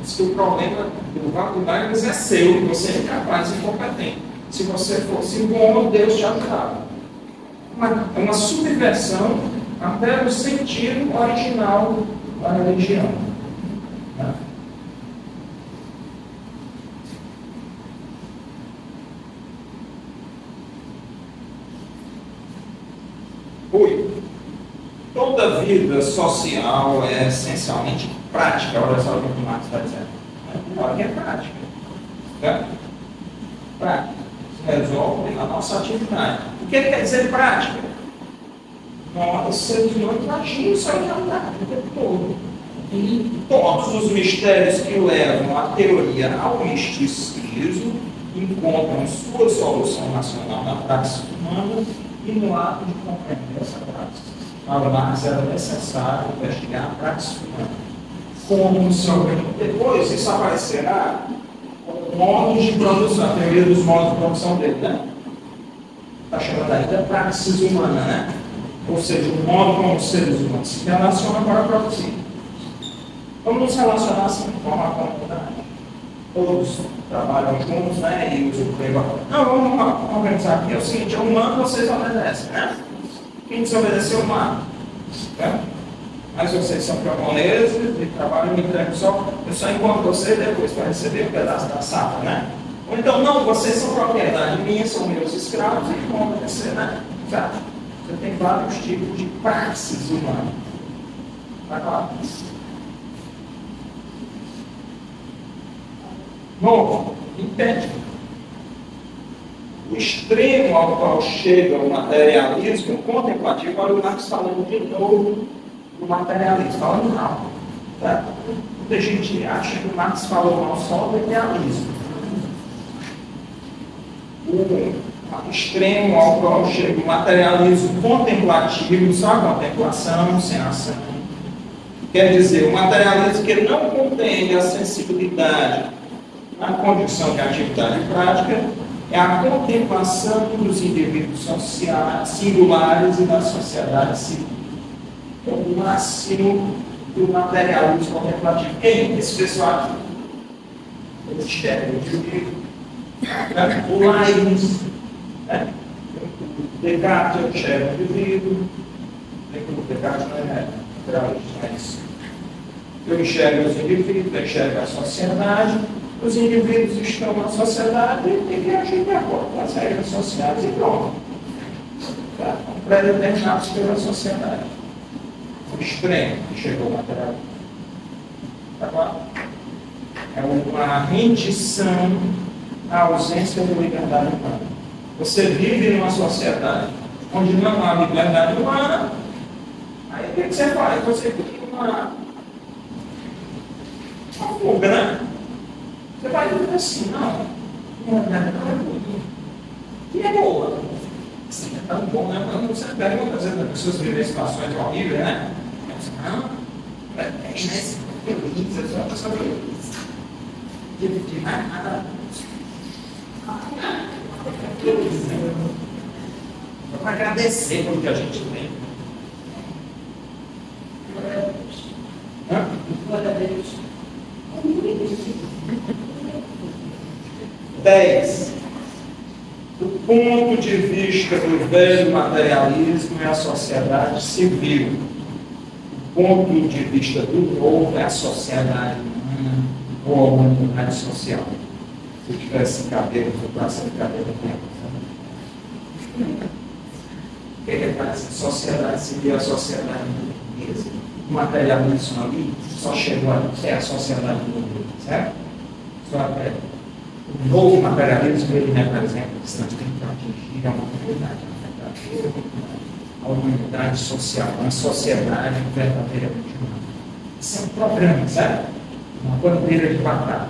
Diz que o problema do Valdo Wagner é seu, você é incapaz e incompetente. Se você fosse bom, Deus te ajudava. É uma subversão até no sentido original da religião. Né? toda vida social é essencialmente prática. Olha só o que o Marx está dizendo. Olha que é prática. Tá? Prática. Se resolve na nossa atividade. O que quer dizer prática? Nós, seres humanos, agimos só em realidade o tempo todo. E todos os mistérios que levam a teoria ao misticismo encontram sua solução racional na praxis humana e no ato de compreender essa praxis. Para Marx era necessário investigar a praxis humana. Como se organiza. Depois isso aparecerá como modos de produção, a teoria dos modos de produção dele, né? Está chamando aí da praxis humana, né? Ou seja, o modo como os seres humanos se relacionam para produzir. Vamos nos relacionar assim de forma comunidade. Todos trabalham juntos, né? E usam o emprego. Não, vamos organizar aqui. É o seguinte, eu mando, vocês obedecem, né? Quem desobedeceu, mata. Né? Mas vocês são camponeses e trabalham no emprego só. Eu só encontro vocês depois para receber um pedaço da safra, né? Ou então, não, vocês são propriedade minha, são meus escravos e vão obedecer, né? Certo? Você tem vários tipos de praxis humanas. Tá claro? Novo, impede. O extremo ao qual chega o materialismo contemplativo, olha o Marx falando de novo do materialismo, falando mal. Tá? Muita gente acha que o Marx falou mal só do idealismo. O extremo ao qual chega o materialismo contemplativo, só a contemplação, sem ação. Quer dizer, o materialismo que não compreende a sensibilidade na condição de atividade prática é a contemplação dos indivíduos sociais, singulares e da sociedade civil. É o máximo do materialismo contemplativo. Quem? Esse pessoal aqui. O Stern, o Leibniz, né? O Descartes, eu enxergo o indivíduo. O Descartes não é materialista, mas eu enxergo os indivíduos, eu enxergo a sociedade. Os indivíduos estão na sociedade e têm que agir de acordo com as regras sociais e pronto. Tá? Predeterminados pela sociedade. O extremo que chegou ao materialismo. Tá claro? É uma rendição à ausência de liberdade humana. Você vive numa sociedade onde não há liberdade humana, aí o que você faz? Você cria uma fuga, né? Você vai dizer assim, não é boa. E é boa. Assim, é tão bom, né? Quando você pega muitas vezes as pessoas vivem situações horríveis, né? Não, é feliz, é só uma pessoa feliz. De mais nada. Vamos agradecer pelo que a gente tem. Glória a Deus. 10. Do ponto de vista do velho materialismo é a sociedade civil. Do ponto de vista do novo é a sociedade humana ou a humanidade social. Se eu tivesse cabelo, eu passo de cabelo tempo. O que é a sociedade civil? A sociedade burguesa. O materialismo ali só chegou até a sociedade burguesa, certo? Só até. O novo materialismo, ele representa que estamos tentando atingir a humanidade, a humanidade social, uma sociedade verdadeiramente humana. Isso é um programa, certo? Uma bandeira de batalha.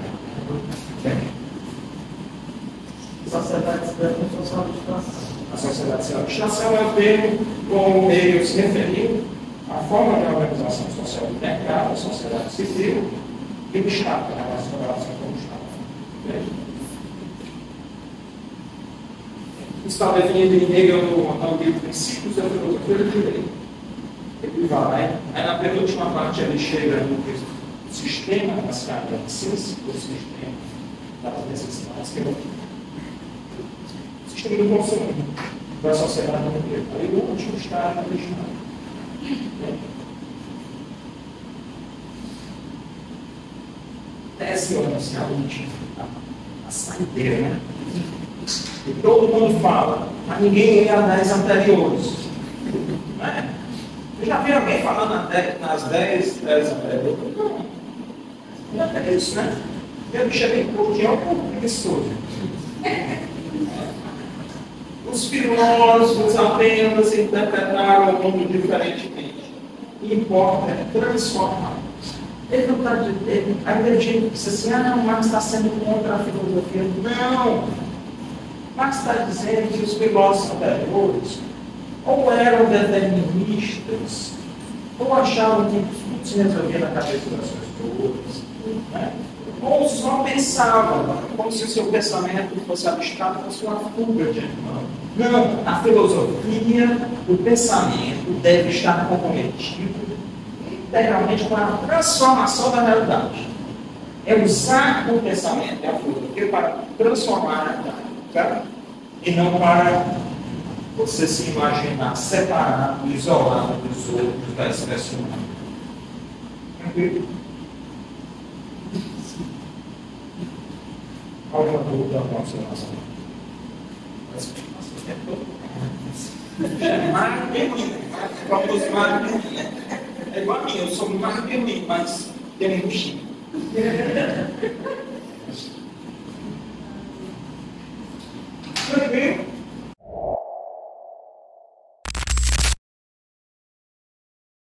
A sociedade civil é social de abstração. A sociedade civil de abstração é o termo com o meio se referiu à forma de organização social do mercado, a sociedade civil e do Estado, a relação com o Estado. Isso está definido em Hegel no livro Princípios da Filosofia do Direito. Ele vai, aí na penúltima parte ele chega no sistema das carências, o sistema das necessidades, que é o sistema do consumo da sociedade inteira. Aí o último está na Estado. 10 anos, a última, a saideira, né? E todo mundo fala, mas ninguém lê as 10 anteriores. Não é? Você já viu alguém falando nas 10 anteriores? Não. É isso, né? Eu bicho é bem curtinho, é um pouco preguiçoso. Os filósofos apenas interpretaram o mundo diferentemente. O que importa é transformar. Ele não está dizendo, aí a gente disse assim, não, Marx está sendo contra a filosofia. Não! Marx está dizendo que os filósofos anteriores ou eram deterministas, ou achavam que tudo se resolvia na cabeça das pessoas, né? Ou só pensavam, como se o seu pensamento fosse abstrato, fosse uma fuga de animal. Não, a filosofia, o pensamento deve estar comprometido integralmente com a transformação da realidade. É usar o pensamento e a filosofia para transformar a realidade, tá? E não para você se imaginar separado, isolado dos outros, da espécie humana. Tranquilo? Alguma dúvida com a observação? É igual a mim, eu sou mais que mim, mas tem um chico. Tranquilo?